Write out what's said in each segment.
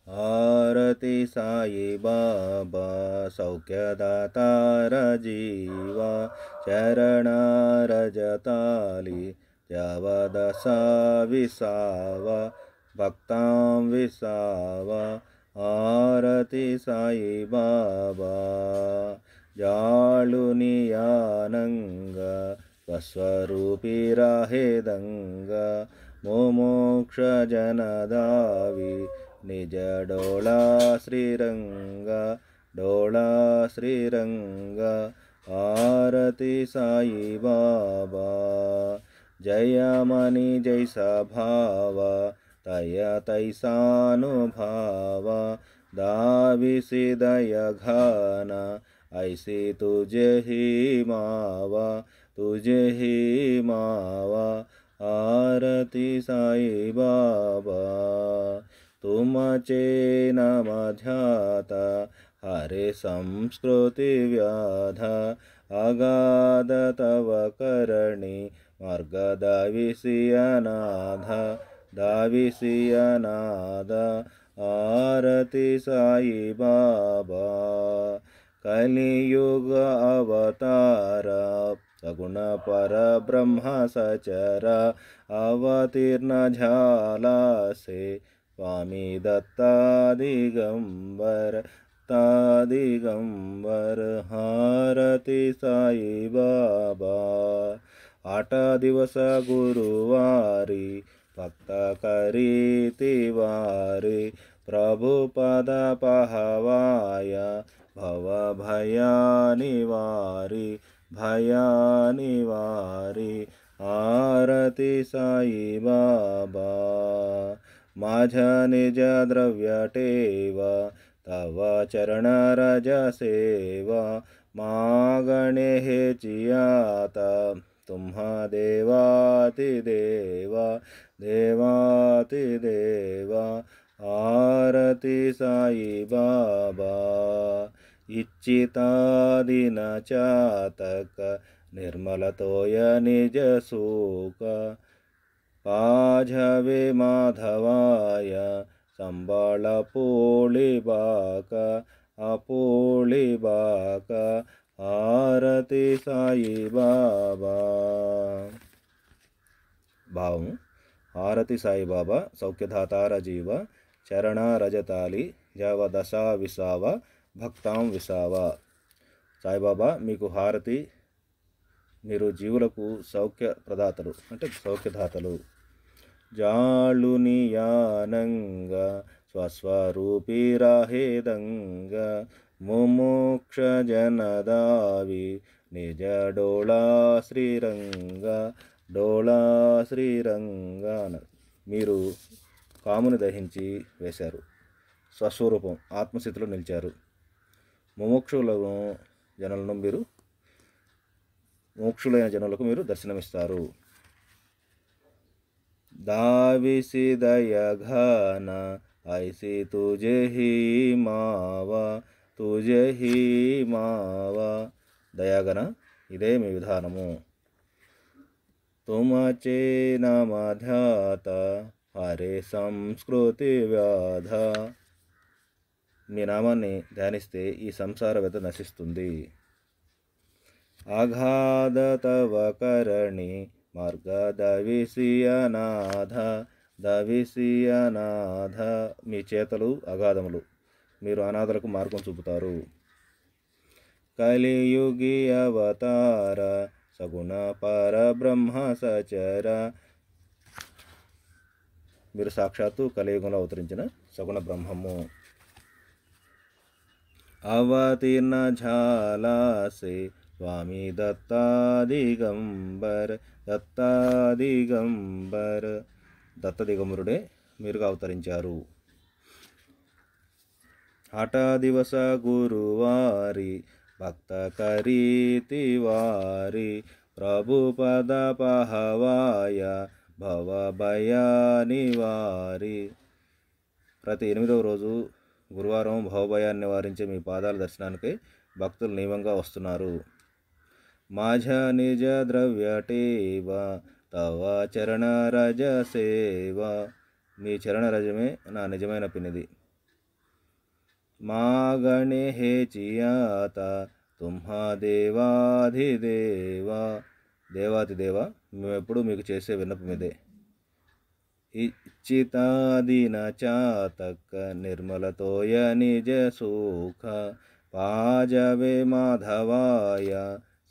आरती साई बाबा सौख्यदातार जीवा चरणा रजताली जवदसा विसावा भक्तां विसावा आरती साई बाबा जाळुनियानंग स्वस्वरूपी राहेदंग मोमोक्ष जनदावी निज डोळा श्रीरंग डोळा श्रीरंग आरती साई बाबा जयमणि जैसा भाव तय तैसानुभाव दाविसी दय घन ऐसी तुझे ही मावा तुझे ही मावा आरती साई बाबा तुमचे नाम ध्याता हरे संस्कृती व्याधा अगाध तव करणी मार्ग दाविसी अनाथ आरती साई बाबा कलियुग अवतार सगुण परब्रह्म सचर अवतीर्ण झाला से स्वामी दत्ता दिगंबर हारती साई बाबा 8 दिवस गुरुवारी भक्त करीती वारी प्रभु पद पहवाय भव भयानिवारी आरती साई बाबा माझ्या निज द्रव्य टेव तव चरण रज सेवा मागणे हेची आता तुम्हा देवातिदेवा आरती साई बाबा इच्छिता दिन चातक निर्मल तोय निज सुख पाझवे माधवाय संबळ पोळी बाक आरती साई बाबा భావం ఆరతి సాయిబాబా సౌఖ్యదాతార జీవ చరణ రజతాలి జవ దశా విసావ భక్తాం విసావ. సాయిబాబా మీకు హారతి, మీరు జీవులకు సౌఖ్య ప్రదాతలు అంటే సౌఖ్యదాతలు. జాళునియానంగ స్వస్వరూపీ రాహేదంగ ముమోక్ష జనదావి నిజ డోళా శ్రీరంగ మీరు కాముని దహించి వేశారు. స్వస్వరూపం ఆత్మస్థితిలో నిలిచారు. మోక్షులైన జనులకు మీరు దర్శనమిస్తారు. दाविसी दय घन ऐसी तुझे ही मावा దయాగన ఇదే మీ విధానము. తుమచే నమ ధ్యాత హరే సంస్కృతి వ్యాధ మీ నామాన్ని ధ్యానిస్తే ఈ సంసార వ్యధ నశిస్తుంది. అగాధ తవ కరణి మార్గ దవిసియనాథ మీ చేతలు అగాధములు, మీరు అనాథలకు మార్గం చూపుతారు. కలియుగి అవతార సగుణ పరబ్రహ్మ సచర మీరు సాక్షాత్తు కలియుగంలో అవతరించిన సగుణ బ్రహ్మము. అవతీర్ణ ఝాలాసే స్వామి దత్తా దిగంబర్ దత్త దిగంబరుడే మీరుగా అవతరించారు. 8 దివస గురువారి భక్త కరీతి వారి ప్రభు పద పహవాయ భవ భయానివారి. ప్రతి 8వ రోజు గురువారం భవభయాన్ని నివారించే మీ పాదాల దర్శనానికి భక్తులు నియమంగా వస్తున్నారు. माझ निज द्रव्यटेव तव చరణ రజ సేవ మీ చరణ రజమే నా నిజమైన పినిది. మాగణే హే చియాత తుమ్హా దేవాధిదేవ. దేవాతిదేవ, మేమెప్పుడు మీకు చేసే విన్నపం ఇదే. ఇచ్చితాదిన చాతక నిర్మలతోయ నిజ సుఖ పాజవే మాధవాయ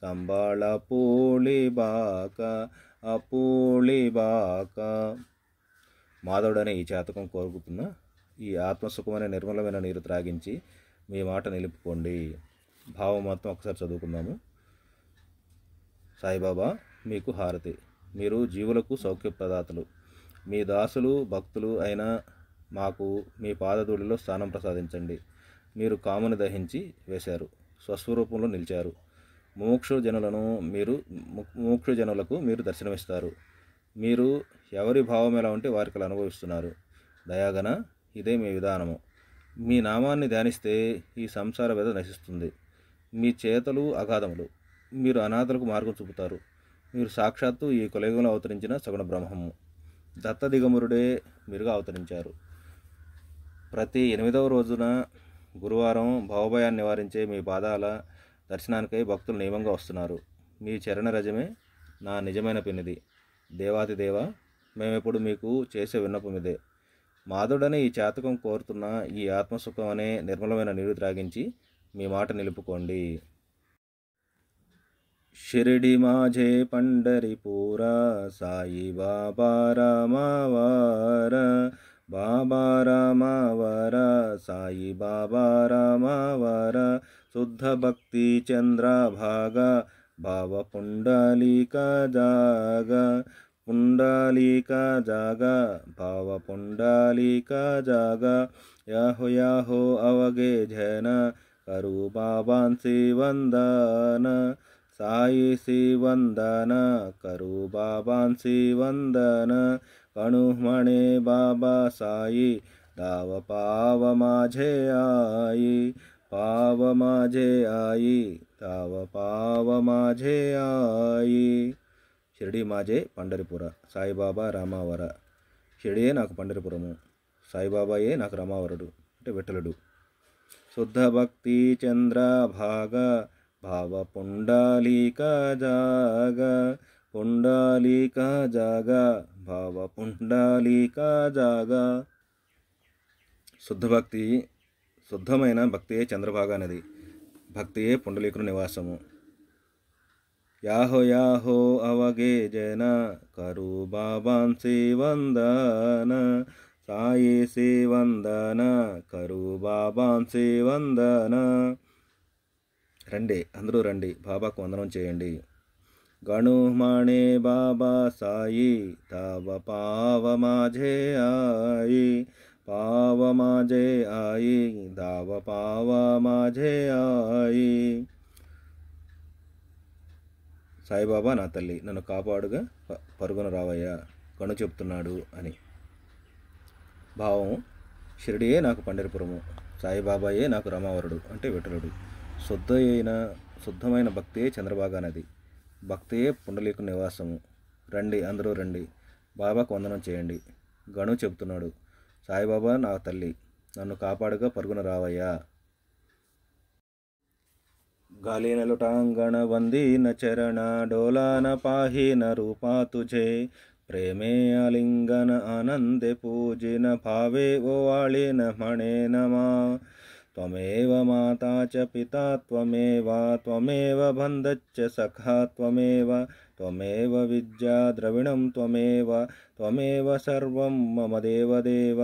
సంబాళ పూళిబాక అపూళిబాక. మాధవుడనే ఈ చాతకం కోరుకుతున్న ఈ ఆత్మసుఖమనే నిర్మలమైన నీరు త్రాగించి మీ మాట నిలుపుకోండి. భావం మొత్తం ఒకసారి చదువుకుందాము. సాయిబాబా మీకు హారతి. మీరు జీవులకు సౌఖ్యప్రదాతలు. మీ దాసులు భక్తులు అయిన మాకు మీ పాదధూళిలో స్థానం ప్రసాదించండి. మీరు కాముని దహించి వేశారు, స్వస్వరూపంలో నిలిచారు. ముముక్షు జనులకు మీరు దర్శనమిస్తారు. మీరు ఎవరి భావం ఎలా ఉంటే వారికి అలా అనుభవిస్తున్నారు. దయాగన, ఇదే మీ విధానము. మీ నామాన్ని ధ్యానిస్తే ఈ సంసార వ్యధ నశిస్తుంది. మీ చేతలు అగాధములు. మీరు అనాథలకు మార్గం చూపుతారు. మీరు సాక్షాత్తు ఈ కలియుగంలో అవతరించిన సగుణ బ్రహ్మము. దత్త దిగంబరుడే మీరుగా అవతరించారు. ప్రతి 8వ రోజున గురువారం భవభయాన్ని నివారించే మీ పాదాల దర్శనానికై భక్తులు నియమంగా వస్తున్నారు. మీ చరణ రజమే నా నిజమైన పెన్నిది. దేవాతిదేవ, మేమెప్పుడు మీకు చేసే విన్నపం ఇదే. మాధుడనే ఈ చాతకం కోరుతున్న ఈ ఆత్మసుఖం అనే నిర్మలమైన నీరు త్రాగించి మీ మాట నిలుపుకోండి. షిరిడి మాఝే పండరిపూర సాయి బాబా రామవర, బాబా రామవర సాయి బాబా రామవర. శుద్ధ భక్తి చంద్రభాగ భావ పుండలీక జాగ, పుండలీక జాగ భావ పుండలీక జాగ. యాహో యాహో అవగే జన కరు బాబాన్సి వందన, సాయి సి వందన కరు బాబాన్సి వందన. కణుమణే బాబా సాయి దావ పావ మాఝే ఆయి, పావ మాఝే ఆయి తావ పావ మాఝే ఆయి. షిరిడి మాఝే పండరిపుర, సాయిబాబా రామావర. షిరిడియే నాకు పండరిపురము, సాయిబాబాయే నాకు రామావరుడు అంటే విఠలుడు. శుద్ధ భక్తి చంద్రభాగ భావ పుండలీక జాగ, పుండలీక జాగ భావ పుండలీక జాగ. శుద్ధమైన భక్తియే చంద్రభాగా నది, భక్తియే పుండలీకుని నివాసము. యాహో యాహో అవగే జన కరు బాబాన్సి వందన, సాయి సి వందన కరు బాబాన్సి వందన. రండి, అందరూ రండి, బాబాకు వందనం చేయండి. గణుమణే బాబా సాయి తవ పావ మాఝే ఆయి, పావ మాఝే ఆయి దావ పావ మాఝే ఆయి. సాయిబాబా నా తల్లి, నన్ను కాపాడుగా పరుగున రావయ్యా, గణు చెప్తున్నాడు అని. భావం: షిరిడియే నాకు పండరిపురము, సాయిబాబాయే నాకు రామావరుడు అంటే విఠలుడు. శుద్ధమైన భక్తియే చంద్రభాగా నది, భక్తియే పుండలీకు నివాసము. రండి, అందరూ రండి, బాబాకు వందనం చేయండి. గణు చెబుతున్నాడు, సాయిబాబా నా తల్లి, నన్ను కాపాడుగా పరుగున రావయ్యా. गालीन लुटांगण वंदीन चरण डोलान पाहीन रूपा तुझे, प्रेमे आलिंगन आनंदे पूजिन भावे ओवाळीन म्हणे नमा. त्वमेव माता च पिता त्वमेव बन्धश्च सखा त्वमेव विद्या द्रविणं त्वमेव सर्वं मम देवदेव.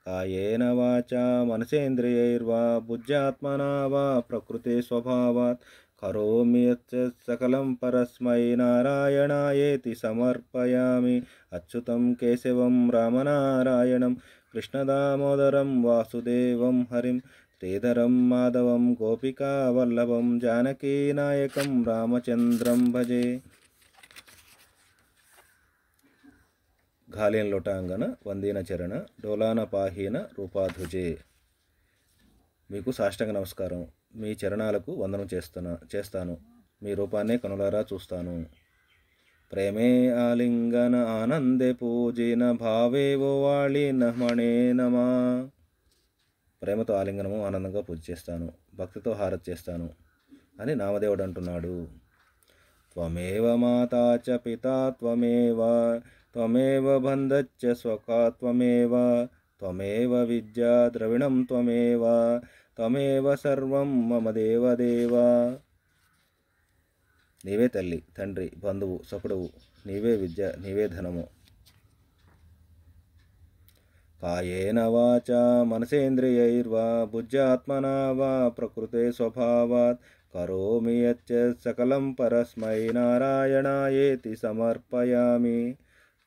कायेन वाचा मनसेन्द्रियैर्वा बुद्ध्यात्मना वा प्रकृते स्वभावात् करोमि यत् सकलं परस्मै नारायणायेति समर्पयामि. अच्युतं केशवं रामनारायणं कृष्णदामोदरं वासुदेवं हरिं श्रीधरं माधवं गोपिकावल्लभं जानकीनायकं रामचन्द्रं भजे. घालीन लोटांगन వందీన చరణ డోలాన పాహీన రూపాధుజే. మీకు సాష్టాంగ నమస్కారం, మీ చరణాలకు వందనం చేస్తాను, మీ రూపాన్నే కనులారా చూస్తాను. ప్రేమే ఆలింగన ఆనందే పూజిన భావే ఓవాళిన మణే నమా. ప్రేమతో ఆలింగనము ఆనందంగా పూజ చేస్తాను, భక్తితో హారతి చేస్తాను అని నామదేవుడు అంటున్నాడు. త్వమేవ మాతా చ పితా త్వమేవ, త్వమేవ బంధశ్చ స్వకా త్వమేవ, త్వమేవ విద్యా ద్రవిణం త్వమేవ, త్వమేవ సర్వం మమ దేవదేవ. నీవే తల్లి, తండ్రి, బంధువు, సకుడువు, నీవే విద్య, నీవే ధనము. కాయేన వాచా మనసేంద్రియైర్వా బుద్ధ్యాత్మనా వా ప్రకృతే స్వభావాత్ కరోమి యచ్చ సకలం పరస్మై నారాయణాయేతి సమర్పయామి.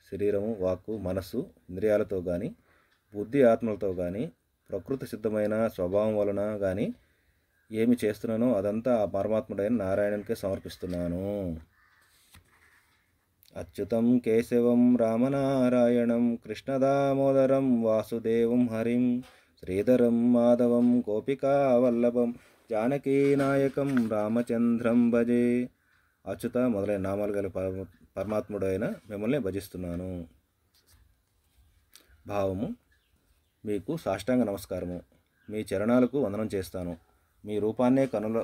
శరీరము, వాక్కు, మనస్సు, ఇంద్రియాలతో కానీ బుద్ధి ఆత్మలతో కానీ ప్రకృతి సిద్ధమైన స్వభావం వలన కానీ ఏమి చేస్తున్నానో అదంతా ఆ పరమాత్ముడైన నారాయణునికే సమర్పిస్తున్నాను. అచ్యుతం కేశవం రామనారాయణం కృష్ణదామోదరం వాసుదేవం హరిం శ్రీధరం మాధవం గోపికావల్లభం జానకీనాయకం రామచంద్రం భజే. అచ్యుత మొదలైన నామాలు గల పరమాత్ముడు అయిన మిమ్మల్ని భజిస్తున్నాను. భావము: మీకు సాష్టాంగ నమస్కారము. మీ చరణాలకు వందనం చేస్తాను. మీ రూపాన్నే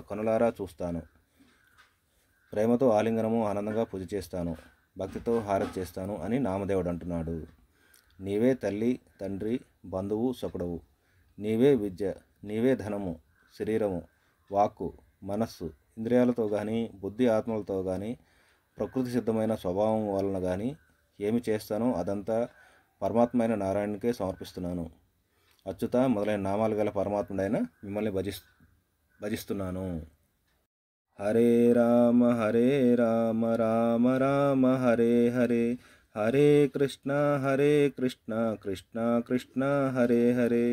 కనులారా చూస్తాను. ప్రేమతో ఆలింగనము ఆనందంగా పూజ చేస్తాను, భక్తితో హారతి చేస్తాను అని నామదేవుడు అంటున్నాడు. నీవే తల్లి, తండ్రి, బంధువు, సకుడవు, నీవే విద్య, నీవే ధనము, శరీరము, వాక్కు, మనస్సు, ఇంద్రియాలతో కానీ బుద్ధి ఆత్మలతో కానీ ప్రకృతి సిద్ధమైన స్వభావం వలన కానీ ఏమి చేస్తానో అదంతా పరమాత్మైన నారాయణునికే సమర్పిస్తున్నాను. అచ్యుత మొదలైన నామాలు గల పరమాత్ముడైన మిమ్మల్ని భజిస్తున్నాను. హరే రామ రామ రామ హరే హరే, హరే కృష్ణ కృష్ణ కృష్ణ హరే హరే.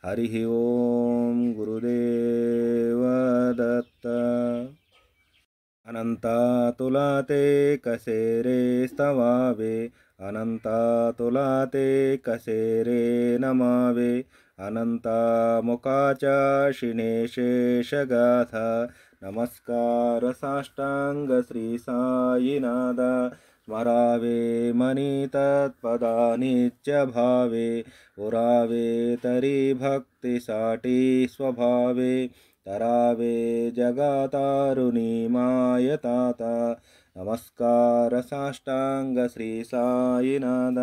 హరి ఓం గురుదేవ దత్త. అనంతాతులాతే కసేరే స్తవావే, అనంతాతులాతే కసేరే నమావే, అనంతముఖాచాషిణే శేషగాథ. నమస్కార సాష్టాంగ శ్రీ సాయినాథ. స్మరావే మణి తత్పదానిత్య భావే, ఉరావే తరి భక్తి సాటి స్వభావే, తరావే జగతారుణి మాయతాత. నమస్కార సాష్టాంగ శ్రీ సాయినాథ.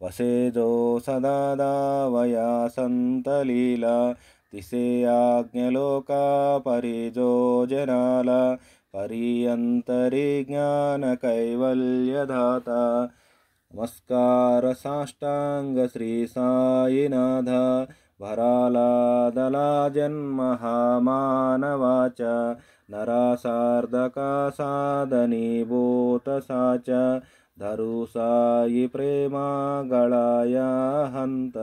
వసేజో సదా దావయా సంతలీలా, తిసే ఆజ్ఞలోకా పరిజో జనాల, పర్యంతరి జ్ఞాన కైవల్యదాత. నమస్కార సాష్టాంగ శ్రీ సాయినాథ. భరాలాదలా జన్మహామానవాచ, నరాసార్ధకా సాధనీభూత సాచ, ధరు సాయి ప్రేమా గళాయ హంత.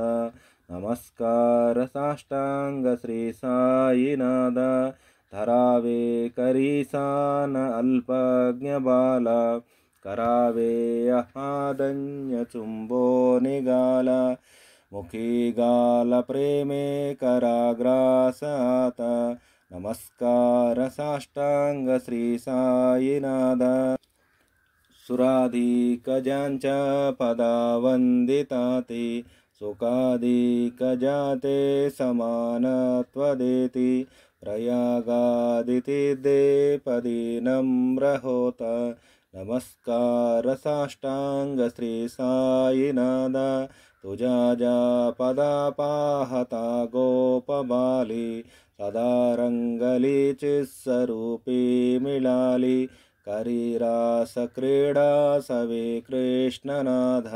నమస్కార సాష్టాంగ శ్రీ సాయినాథ. ధరావే కరీసాన అల్పజ్ఞ బాల, करावे अहादन्य चुंबो निगाल मुखी गाल प्रेमे कराग्रासात नमस्कार साष्टांग श्री साईनाथ सुराधिकजांच पदावंदिताति सुखाधिकजाते समानत्वदेति प्रयागादिति देपदी नम्र होता नमस्कार साष्टांग श्री साईनाथ तुझा जा पदा पाहता गोपबाली सदा रंगली चिस्वरूपी मिळाली करीरास क्रीडा सवे कृष्णनाथ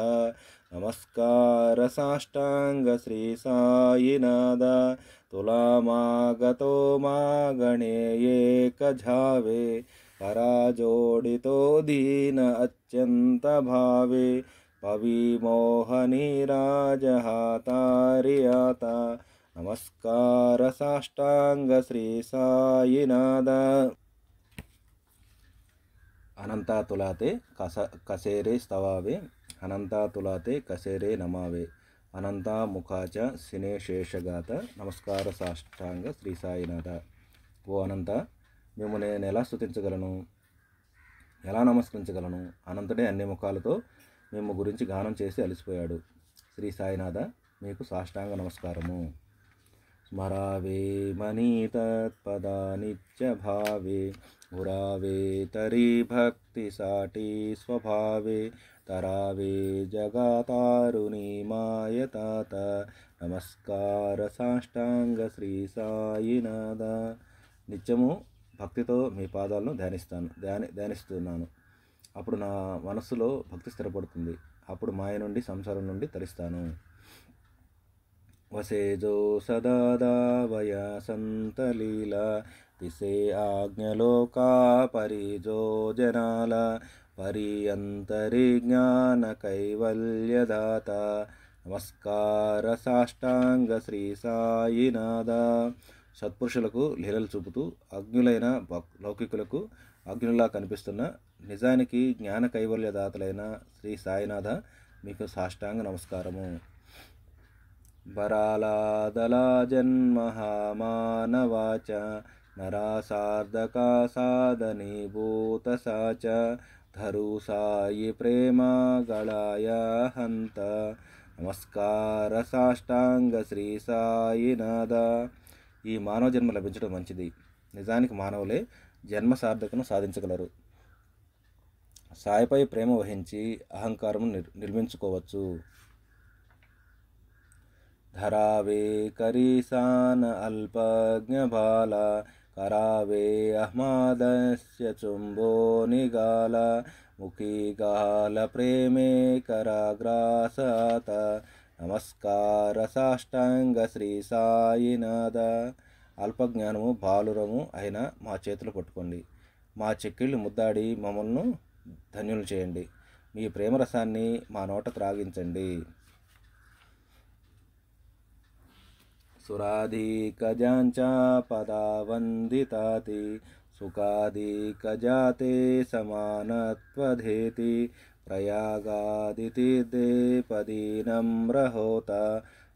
नमस्कार साष्टांग श्री साईनाथ तुला मागतो मागणे एक झावे कराजोडितो दीन अत्यंत भावे पविमोहनी राजहातारियाता नमस्कार साष्टांग श्री साईनाथ अनंता तुलाते कसेरे स्तवावे अनंता तुलाते कसेरे नमावे अनंता मुखाच सिने शेषगात नमस्कार साष्टांग श्री साईनाथ ओ अनंत మేము నేను ఎలా స్తుతించగలను, ఎలా నమస్కరించగలను? అనంతుడే అన్ని ముఖాలతో మేము గురించి గానం చేసి అలసిపోయాడు. శ్రీ సాయినాథ మీకు సాష్టాంగ నమస్కారము. स्मरावे मनीतत्पदानित्यभावे उरावे तरी भक्तिसाटी स्वभावे तरावे जगतारुणी मायतात నమస్కార సాష్టాంగ శ్రీ సాయినాథ. నిత్యము భక్తితో మీ పాదాలను ధ్యానిస్తున్నాను. అప్పుడు నా మనస్సులో భక్తి స్థిరపడుతుంది. అప్పుడు మాయ నుండి సంసారం నుండి తరిస్తాను. వసేజో సదాదావయ సంతలీల తిసే ఆజ్ఞలోకా పరిజో జనాల పరియంతరిజ్ఞాన కైవల్యదాత నమస్కార సాష్టాంగ శ్రీ సాయినాథ. సత్పురుషులకు లీలలు చూపుతూ అజ్ఞులైన లౌకికులకు అజ్ఞులా కనిపిస్తున్న నిజానికి జ్ఞాన కైవల్యదాతలైన శ్రీ సాయినాథ మీకు సాష్టాంగ నమస్కారము. బరాలాదలా జన్మహామానవాచ నరాసార్ధకా సాధని భూతసాచ ధరు సాయి ప్రేమ గళాయ హంత నమస్కార సాష్టాంగ శ్రీ సాయినాథ. ఈ మానవ జన్మ లభించడం మంచిది. నిజానికి మానవులే జన్మ సార్థకను సాధించగలరు. సాయిపై ప్రేమ వహించి అహంకారము నిర్మించుకోవచ్చు. ధరావే కరీసాన అల్పజ్ఞ బాల करावे अहमादस्य चुंबो निगाल मुखी गाल प्रेमे कराग्रासात నమస్కార సాష్టాంగ శ్రీ సాయినాథ. అల్పజ్ఞానము బాలురము అయిన మా చేతులు పట్టుకోండి, మా చెక్కిళ్ళు ముద్దాడి మమ్మల్ని ధన్యులు చేయండి, మీ ప్రేమరసాన్ని మా నోట త్రాగించండి. సురాధికజాంచ పదావందితాతి సుఖాధికజాతే సమానత్వధేతి ప్రయాగాదితీర్థే పదీనమ్రహోత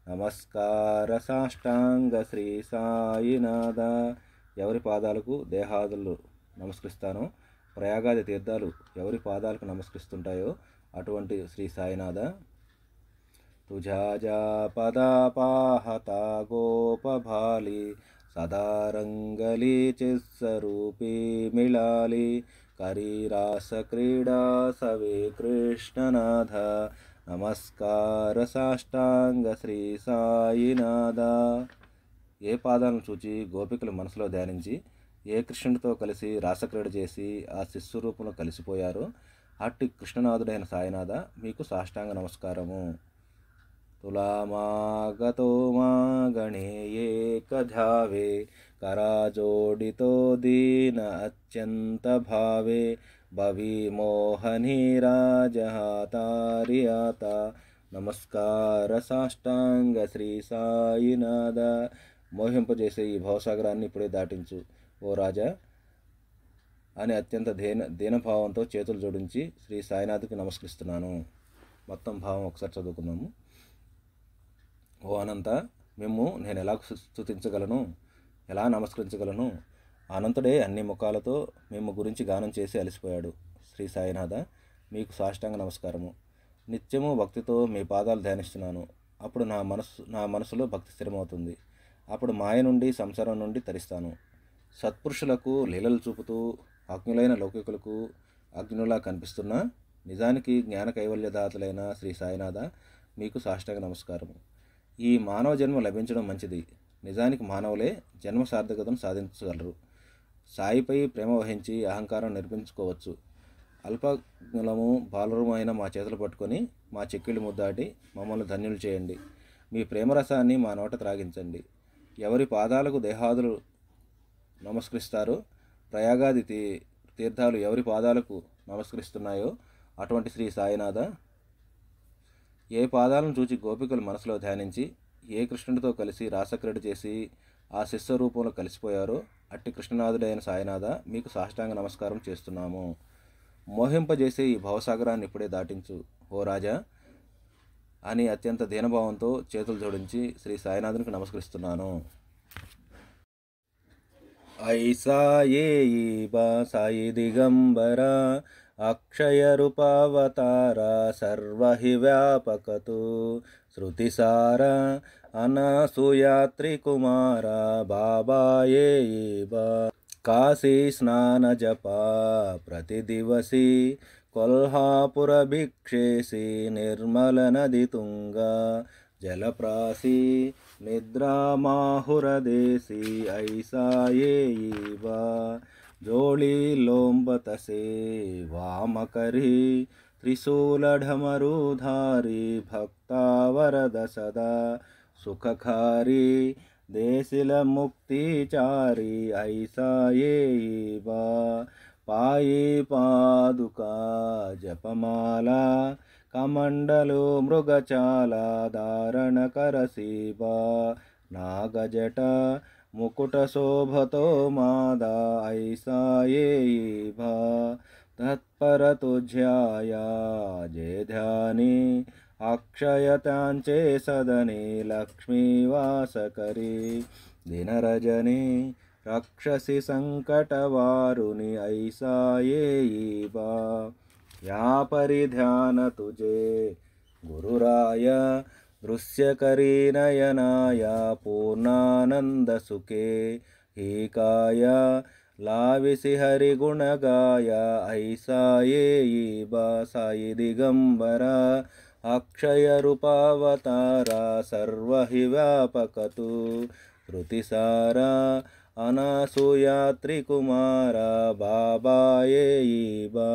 నమస్కార సాష్టాంగ శ్రీ సాయినాథ. ఎవరి పాదాలకు దేహాదులు నమస్కరిస్తానో, ప్రయాగాది తీర్థాలు ఎవరి పాదాలకు నమస్కరిస్తుంటాయో అటువంటి శ్రీ సాయినాథ. तुझा पदा पाहता गोपभाली सदा रंगली चिस्वरूपी मिळाली करी रास क्रीडा सवे कृष्णनाथ నమస్కార సాష్టాంగ శ్రీ సాయినాథ. ఏ పాదాలను చూచి గోపికలు మనసులో ధ్యానించి ఏ కృష్ణుడితో కలిసి రాసక్రీడ చేసి ఆ శిశురూపంలో కలిసిపోయారో అట్టి కృష్ణనాథుడైన సాయినాథ మీకు సాష్టాంగ నమస్కారము. तुलामागतो मा गणेये कधावे कराजोडितो दीन अत्यंत भावे भवी मोहनी राजहातारियाता నమస్కార సాష్టాంగ శ్రీ సాయినాథ. మోహింపజేసే ఈ భవసాగరాన్ని ఇప్పుడే దాటించు ఓ రాజా అని అత్యంత దీనభావంతో చేతులు జోడించి శ్రీ సాయినాథ్కి నమస్కరిస్తున్నాను. మొత్తం భావం ఒకసారి చదువుకున్నాము. ఓ అనంత, మేము నేను ఎలా స్తుతించగలను, ఎలా నమస్కరించగలను? అనంతుడే అన్ని ముఖాలతో మేము గురించి గానం చేసి అలసిపోయాడు. శ్రీ సాయినాథ మీకు సాష్టాంగ నమస్కారము. నిత్యము భక్తితో మీ పాదాలు ధ్యానిస్తున్నాను. అప్పుడు నా మనసులో భక్తి స్థిరమవుతుంది. అప్పుడు మాయ నుండి సంసారం నుండి తరిస్తాను. సత్పురుషులకు లీలలు చూపుతూ అజ్ఞులైన లౌకికులకు అజ్ఞులా కనిపిస్తున్న నిజానికి జ్ఞాన కైవల్యదాతలైన శ్రీ సాయినాథ మీకు సాష్టాంగ నమస్కారము. ఈ మానవ జన్మ లభించడం మంచిది. నిజానికి మానవులే జన్మ సార్థకతను సాధించగలరు. సాయిపై ప్రేమ వహించి అహంకారం నిర్మించుకోవచ్చు. అల్పజ్ఞులము బాలురము అయిన మా చేతులు పట్టుకొని మా చెక్కిళ్ళు ముద్దాటి మమ్మల్ని ధన్యులు చేయండి, మీ ప్రేమరసాన్ని మా నోట త్రాగించండి. ఎవరి పాదాలకు దేహాదులు నమస్కరిస్తారో, ప్రయాగాది తీర్థాలు ఎవరి పాదాలకు నమస్కరిస్తున్నాయో అటువంటి శ్రీ సాయినాథ. ఏ పాదాలను చూచి గోపికలు మనసులో ధ్యానించి ఏ కృష్ణుడితో కలిసి రాసక్రీడ చేసి ఆ శిష్య రూపంలో కలిసిపోయారో అట్టి కృష్ణనాథుడైన సాయినాథ మీకు సాష్టాంగ నమస్కారం చేస్తున్నాము. మోహింపజేసే ఈ భవసాగరాన్ని ఇప్పుడే దాటించు ఓ రాజా అని అత్యంత దీనభావంతో చేతులు జోడించి శ్రీ సాయినాథునికి నమస్కరిస్తున్నాను. ఐసా ఏ బా సాయి దిగంబర అక్షయ రూపావతార సర్వహి వ్యాపకతు శృతిసార అనసూయాత్రి కుమార బాబాయే బా కాశీ స్నాన జప ప్రతిదివసి కొల్హాపుర భిక్షేసి నిర్మల నది తుంగ జలప్రాసి నిద్రామాహురదేశి ఐసాయే బా జోళి లోంబతసే వామకరి త్రిశూలఢమరుధారి భక్తావరద సదా సుఖకారి దేశిల ముక్తిచారి ఐసాయే బా పాయి పాదుకా జపమాల కమండలు మృగచాల ధారణ కరసీబా నాగజట ముకుట శోభతో మాదా ఐసాయే భా తత్పర తుజ్యాయ జేధ్యాని అక్షయతాంచే సదనే లక్ష్మీవాసకరి దినరజని రక్షసి సంకటవారుని ఐసాయే బా या परिध्यान तुझे गुरुराय दृश्यकरी नयनाय पूर्णानंद सुखे हिकाय लाविसि हरिगुणगाय ऐसाये बा साई दिगंबर अक्षय रूपावतारा सर्वहि व्यापकतु श्रुतिसारा अनसूयात्रि कुमार बाबाये बा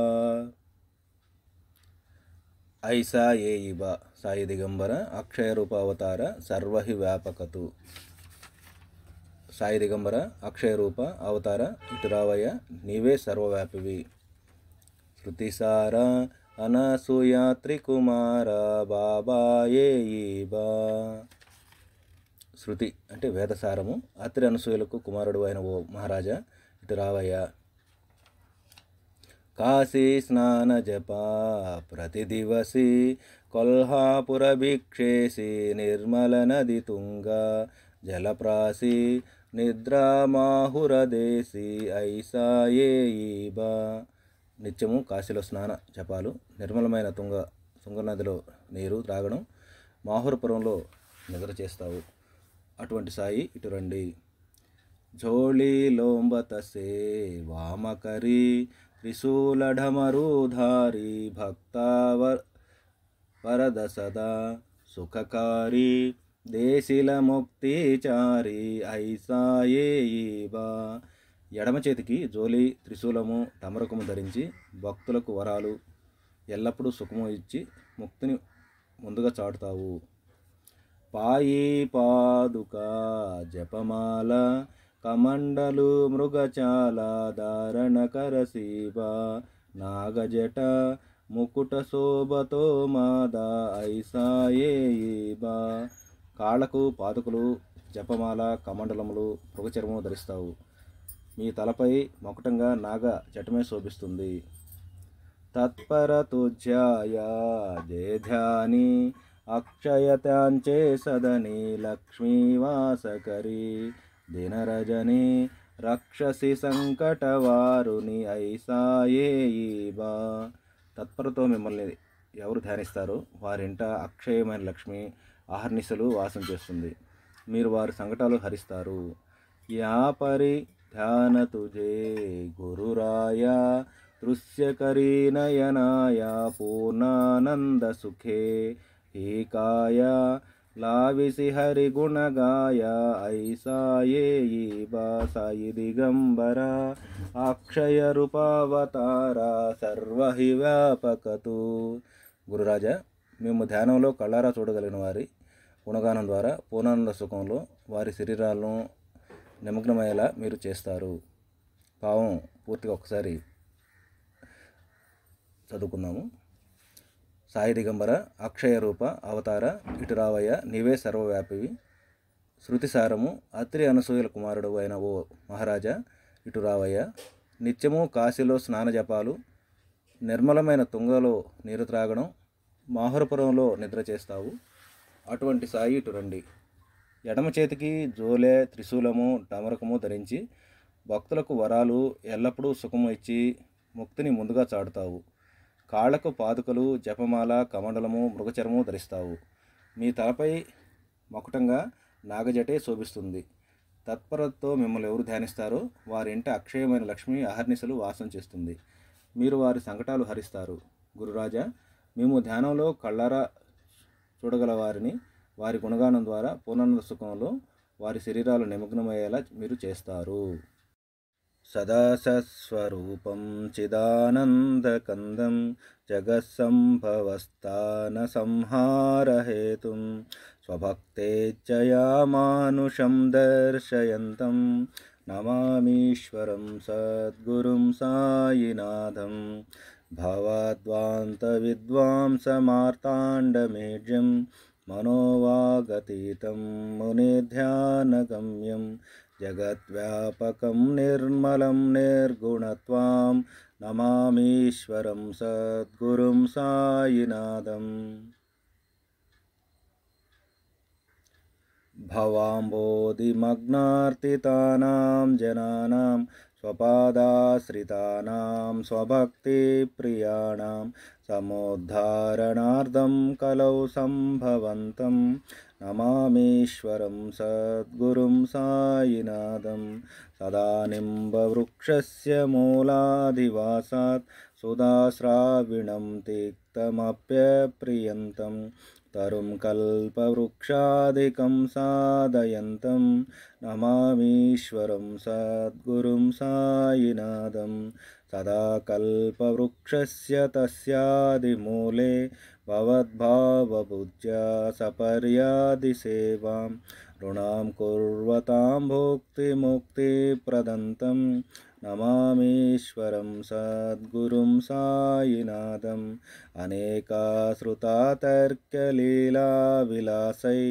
ఐసా ఏ బా సాయి దిగంబర అక్షయ రూపావతార సర్వహి వ్యాపకతు సాయి దిగంబర అక్షయ రూప అవతార ఇటు రావయ్య నీవే సర్వవ్యాపివి శృతిసార అనసూయాత్రి కుమార బాబాయే బా శృతి అంటే వేదసారము అత్రి అనసూయలకు కుమారుడు అయిన ఓ మహారాజా ఇటు రావయ్య కాశీ స్నాన జప ప్రతిదివసి కొల్హాపుర భిక్షేసి నిర్మల నది తుంగ జలప్రాసి నిద్రామాహురదేశి ఐసాయే బా నిత్యము కాశీలో స్నాన జపాలు నిర్మలమైన తుంగనదిలో నీరు త్రాగడం మాహురపురంలో నిద్ర చేస్తావు అటువంటి సాయి ఇటు రండి జోళి లోంబతసే వామకరి త్రిశూలఢమరుధారి భక్తావరద సదా సుఖకారి దేశిల ముక్తిచారి ఐసాయే బా ఎడమ చేతికి జోలి త్రిశూలము టమరకము ధరించి భక్తులకు వరాలు ఎల్లప్పుడూ సుఖము ఇచ్చి ముక్తిని ముందుగా చాటుతావు పాయి పాదుకా జపమాల కమండలు మృగచాల ధారణ కరసీబా నాగజట ముకుట శోభతో మాదా ఐసాయే బా కాళ్ళకు పాదుకులు జపమాల కమండలములు మృగచర్మము ధరిస్తావు మీ తలపై మకుటంగా నాగ జటమే శోభిస్తుంది తత్పర తుజ్యాయ జేధ్యాని అక్షయతాంచే సదని లక్ష్మీవాసకరి దినరజని రక్షసి సంకటవారుని ఐసాయే బా తత్పరతో మిమ్మల్ని ఎవరు ధ్యానిస్తారో వారింట అక్షయమైన లక్ష్మి ఆహర్నిశలు వాసం చేస్తుంది మీరు వారి సంకటాలు హరిస్తారు యా పరి ధ్యాన తుజే గురురాయ దృశ్యకరీ నయనాయ పూర్ణానంద సుఖే ఏకాయ లావిసి హరిగుణగాయ ఐసాయే బా సాయి దిగంబర అక్షయ రూపావతార సర్వహి వ్యాపకతు గురురాజా మేము ధ్యానంలో కళ్ళారా చూడగలిగిన వారి గుణగానం ద్వారా పూర్ణానంద సుఖంలో వారి శరీరాలను నిమగ్నమయ్యేలా మీరు చేస్తారు. భావం పూర్తిగా ఒకసారి చదువుకుందాము. సాయి దిగంబర అక్షయ రూప అవతార ఇటు రావయ్య నీవే సర్వవ్యాపివి. శృతిసారము అత్రి అనసూయల కుమారుడు అయిన ఓ మహారాజా ఇటు రావయ్య. నిత్యము కాశీలో స్నాన జపాలు, నిర్మలమైన తుంగలో నీరు త్రాగడం, మాహురపురంలో నిద్ర చేస్తావు. అటువంటి సాయి ఇటు రండి. ఎడమ చేతికి జోలె, త్రిశూలము, టమరకము ధరించి భక్తులకు వరాలు, ఎల్లప్పుడూ సుఖము ఇచ్చి ముక్తిని ముందుగా చాటుతావు. కాళ్లకు పాదుకలు, జపమాల, కమండలము, మృగచరము ధరిస్తావు. మీ తలపై మకుటంగా నాగజటే శోభిస్తుంది. తత్పరతతో మిమ్మల్ని ఎవరు ధ్యానిస్తారో వారి ఇంట అక్షయమైన లక్ష్మి అహర్నిశలు వాసం చేస్తుంది. మీరు వారి సంకటాలు హరిస్తారు. గురురాజా, మేము ధ్యానంలో కళ్ళారా చూడగల వారిని వారి గుణగానం ద్వారా పూర్ణానంద సుఖంలో వారి శరీరాలు నిమగ్నమయ్యేలా మీరు చేస్తారు. సదాసస్వరూపం చిదానందకందం జగత్సంభవస్థాన సంహారహేతుం స్వభక్తేచ్ఛయా మానుషం దర్శయంతం నమామీశ్వరం సద్గురుం సాయినాథం. భవద్వాంత విద్వాంసమార్తాండమేజ్యం మనోవాగతీతం మునిధ్యానగమ్యం జగద్వ్యాపకం నిర్మలం నిర్గుణత్వాం నమామీశ్వరం సద్గురుం సాయినాథం. భవాంబోధిమగ్నార్తితానాం జనానాం స్వపాదాశ్రితానాం స్వభక్తిప్రియాణాం సముద్ధారణార్థం కలౌ సంభవంతం నమామీశ్వరం సద్గురుం సాయినాథం. సదానింబవృక్షస్య మూలాధివాసాత్ సుధాశ్రావిణం తిక్తమప్యప్రియంతం తరుం కల్పవృక్షాదికం సాధయంతం నమామీశ్వరం సద్గురుం సాయినాథం. సదా కల్పవృక్షస్య తస్యాదిమూలే భవద్భావబుద్ధ్యా సపర్యాది సేవాం ఋణాం కుర్వతాం భుక్తిముక్తిప్రదంతం నమామీశ్వరం సద్గురుం సాయినాథం. అనేకాశ్రుతాతర్క్యలీలా విలాసై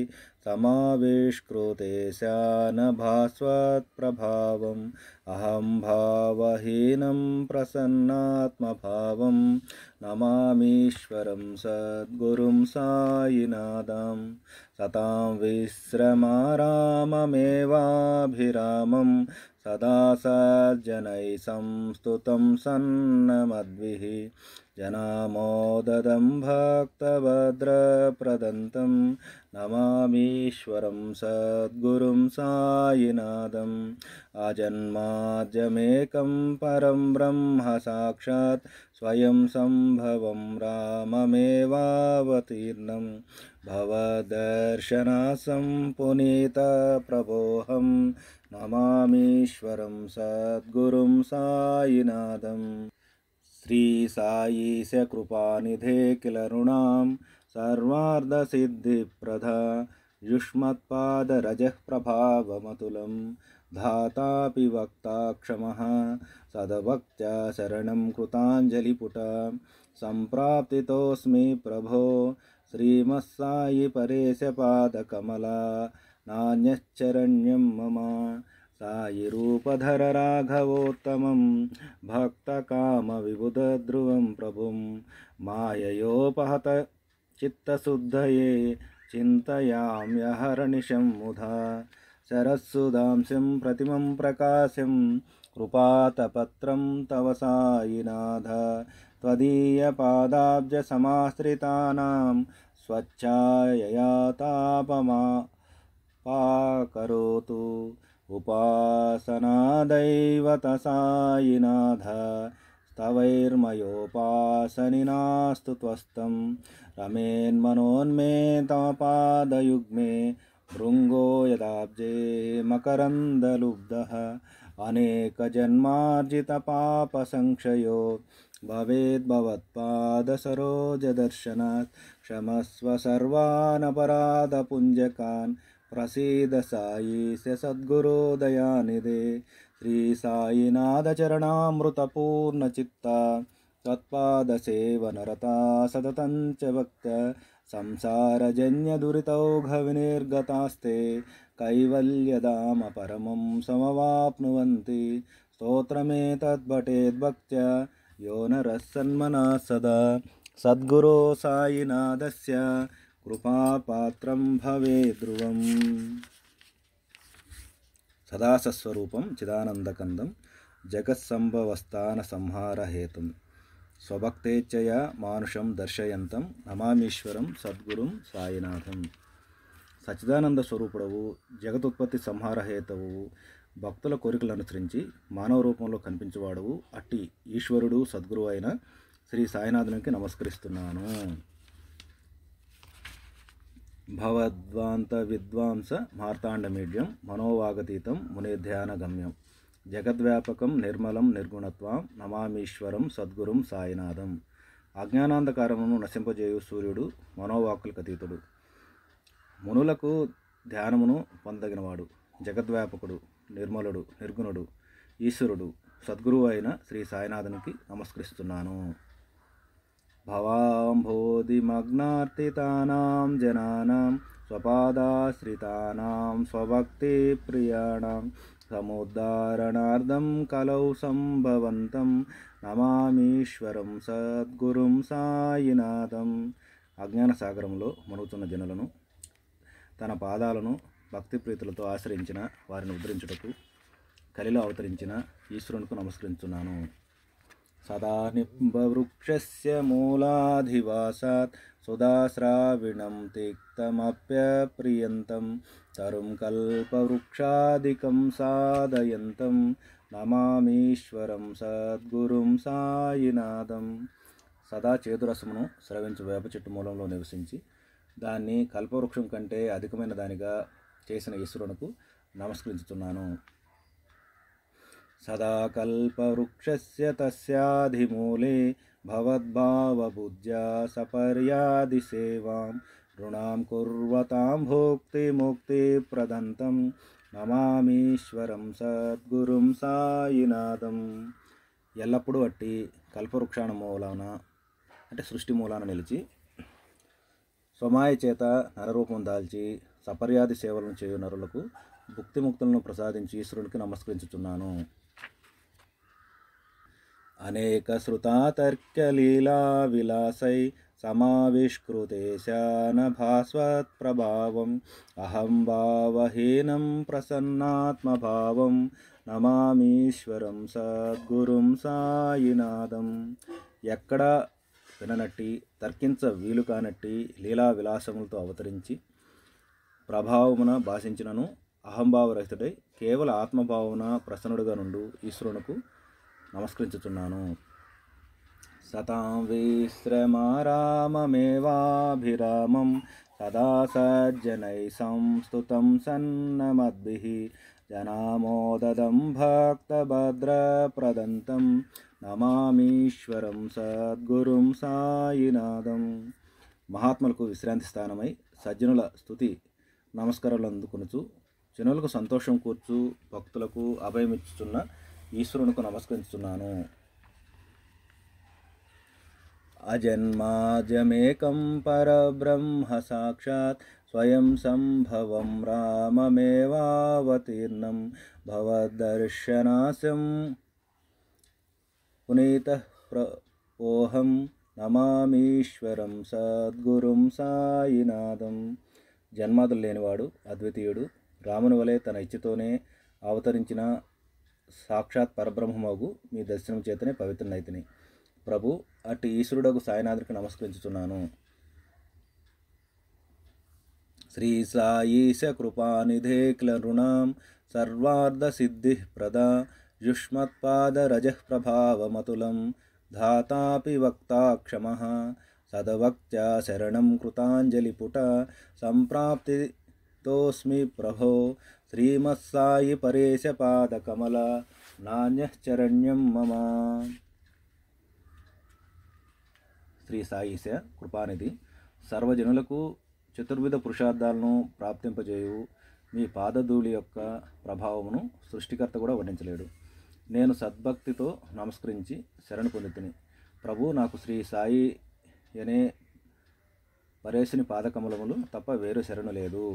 సమావిష్కృతేశానభాస్వత్ప్రభావం అహం భావహీనం ప్రసన్నాత్మభావం నమామీశ్వరం సద్గురుం సాయినాథం. సతాం విశ్రమారామమేవాభిరామం సదా సజ్జనై సంస్తుతం సన్నమద్భిః జనామోదదం భక్తభద్రప్రదంతం నమామీశ్వరం సద్గురుం సాయినాథం. ఆజన్మాద్యమేకం పరం బ్రహ్మ సాక్షాత్ స్వయం సంభవం రామమేవావతీర్ణం భవదర్శనాసం పునీత ప్రభోహం నమామీశ్వరం సద్గురుం సాయినాథం. శ్రీ సాయీశ కృపానిధే కిల రుణాం సర్వార్ధసిద్ధిప్రద యుష్మత్పాదరజః ప్రభావమతులం ధాతాపి వక్తా క్షమః సదభక్త్యా శరణం కృతాంజలిపుట సంప్రాప్తితోస్మి ప్రభో శ్రీమత్సాయి పరేశ పాదకమలా నాన్యశ్చరణ్యం మమ. సాయి రూపధర రాఘవోత్తమం భక్తకామ విబుధధ్రువం ప్రభుం మాయయోపహత చిత్తశుద్ధయే చింతయామ్యహర్నిశం ముధా. శరస్సుదాంశం ప్రతిమం ప్రకాశం కృపాతపత్రం తవ సాయినాథ. త్వదీయపాదాబ్జ సమాశ్రితానాం స్వచ్ఛాయయా తాపమాపాకరోతు ఉపాసనాదైవత సాయినాథ. స్తవైర్మయోపాసనినాస్తు త్వస్తం రమేన్మనోన్మే తమ పాదయుగ్మే భృంగో యదాబ్జే మకరందలుబ్ధః. అనేకజన్మార్జితపాపసంక్షయో భవేద్భవత్పాదసరోజదర్శనాత్ క్షమస్వ సర్వానపరాధపుంజకాన్ ప్రసీద సాయీశ సద్గురో దయానిధే. శ్రీ సాయినాథ చరణామృతపూర్ణచిత్త త్వత్పాదసేవనరతా సతతం చ భక్త సంసారజన్యదురితౌఘవినిర్గతాస్తే కైవల్యధామ పరమం సమవాప్నువంతి. స్తోత్రమేతద్భటేద్భక్త్యా యో నరः సన్మనః సదా సద్గురో సాయినాథస్య కృపాపాత్రం భవేద్ధ్రువం. సదాసస్వరూపం చిదానందకందం జగత్సంభవస్థాన సంహారహేతుం స్వభక్తేచ్ఛయా మానుషం దర్శయంతం నమామీశ్వరం సద్గురుం సాయినాథం. సచ్చిదానంద స్వరూపుడవు, జగతుత్పత్తి సంహార హేతువు, భక్తుల కోరికలు అనుసరించి మానవ రూపంలో కనిపించేవాడవు అట్టి ఈశ్వరుడు సద్గురువు అయిన శ్రీ సాయినాథునికి నమస్కరిస్తున్నాను. భవద్వాంత విద్వాంస మార్తాండమీడ్యం మనోవాగతీతం మునిధ్యాన గమ్యం జగద్వ్యాపకం నిర్మలం నిర్గుణత్వం నమామీశ్వరం సద్గురుం సాయినాథం. అజ్ఞానాంధకారమును నశింపజేయు సూర్యుడు మనోవాకులకు అతీతుడు, మునులకు ధ్యానమును పొందగినవాడు, జగద్వ్యాపకుడు, నిర్మలుడు, నిర్గుణుడు, ఈశ్వరుడు, సద్గురువు అయిన శ్రీ సాయినాథునికి నమస్కరిస్తున్నాను. భవాంభోధిమగ్నార్తితానాం జనానాం స్వపాదాశ్రితానాం స్వభక్తి ప్రియాణాం సముద్ధారణార్థం కలౌ సంభవంతం నమామీశ్వరం సద్గురుం సాయినాథం. అజ్ఞాన సాగరంలో మునుగుతున్న జనులను తన పాదాలను భక్తి ప్రీతులతో ఆశ్రయించిన వారిని ఉద్ధరించుటకు కలిలో అవతరించిన ఈశ్వరునికి నమస్కరించున్నాను. సదా నింబవృక్షస్య మూలాధివాసాత్ సుధాశ్రావిణం తిక్తమప్యప్రియంతం తరుం కల్పవృక్షాదికం సాధయంతం నమామీశ్వరం సద్గురుం సాయినాథం. సదా చేదురసమును స్రవించు వేప చెట్టు మూలంలో నివసించి దాన్ని కల్పవృక్షం కంటే అధికమైన దానిగా చేసిన ఈశ్వరునికి నమస్కరించుతున్నాను. సదా కల్పవృక్షస్య తస్యాధిమూలే భవద్భావబుద్ధ్యా సపర్యాది సేవాం రుణాం కుర్వతాం భోక్తి ముక్తి ప్రదంతం నమామీశ్వరం సద్గురుం సాయినాథం. ఎల్లప్పుడూ అట్టి కల్పవృక్షాన మూలాన అంటే సృష్టి మూలాన నిలిచి స్వమాయ చేత నరరూపం దాల్చి సపర్యాది సేవలను చేయు నరులకు భుక్తిముక్తులను ప్రసాదించి ఈశ్వరునికి నమస్కరించుతున్నాను. అనేక శృతాతర్క్యలీలా విలాసై సమావిష్కృతేశాన భాస్వత్ ప్రభావం అహం భావహీనం ప్రసన్నాత్మభావం నమామీశ్వరం సద్గురుం సాయినాథం. ఎక్కడా విననట్టి తర్కించ వీలు కానట్టి లీలా విలాసములతో అవతరించి ప్రభావమున భాషించినను అహంభావరహితుడై కేవల ఆత్మభావన ప్రసన్నుడుగా నుండు ఈశ్వరునకు నమస్కరించుతున్నాను. సతాం విశ్రమారామమేవాభిరామం సదా సజ్జనై సంస్తుతం సన్నమద్భిః జనామోదదం భక్తభద్రప్రదంతం నమామీశ్వరం సద్గురుం సాయినాథం. మహాత్ములకు విశ్రాంతి స్థానమై సజ్జనుల స్తుతి నమస్కారాలు అందుకొనుచు జనులకు సంతోషం కూర్చు భక్తులకు అభయమిచ్చుచున్న ఈశ్వరునికి నమస్కరిస్తున్నాను. అజన్మాజమేకం పరబ్రహ్మ సాక్షాత్ స్వయం సంభవం రామమేవావతీర్ణం భవద్దర్శనాస్యం పునీతః ఓహం నమామీశ్వరం సద్గురుం సాయినాథం. జన్మాదులు లేనివాడు అద్వితీయుడు రాముని వలె తన ఇచ్చతోనే అవతరించిన సాక్షాత్ పరబ్రహ్మమగు మీ దర్శనం చేతనే పవిత్రనైతిని. ప్రభు అట్టి ఈశ్వరుడకు సాయినాథునికి నమస్కరించుతున్నాను. శ్రీ సాయీశ కృపానిధే క్లనృణాం సర్వార్థ సిద్ధి ప్రదా యుష్మత్పాదరజః ప్రభావమతులం ధాతాపి వక్తా క్షమః సదవక్త్యా శరణం కృతాంజలిపుట సంప్రాప్తితోస్మి ప్రభో శ్రీమత్సాయి పరేశ పాదకమల నాణ్యశ్చరణ్యం మమ. శ్రీ సాయిశ కృపానిధి సర్వజనులకు చతుర్విధ పురుషార్థాలను ప్రాప్తింపజేయు మీ పాదధూళి యొక్క ప్రభావమును సృష్టికర్త కూడా వర్ణించలేడు. నేను సద్భక్తితో నమస్కరించి శరణు పొందితిని. ప్రభు నాకు శ్రీ సాయి అనే పరేశుని పాదకమలములు తప్ప వేరు శరణు లేదు.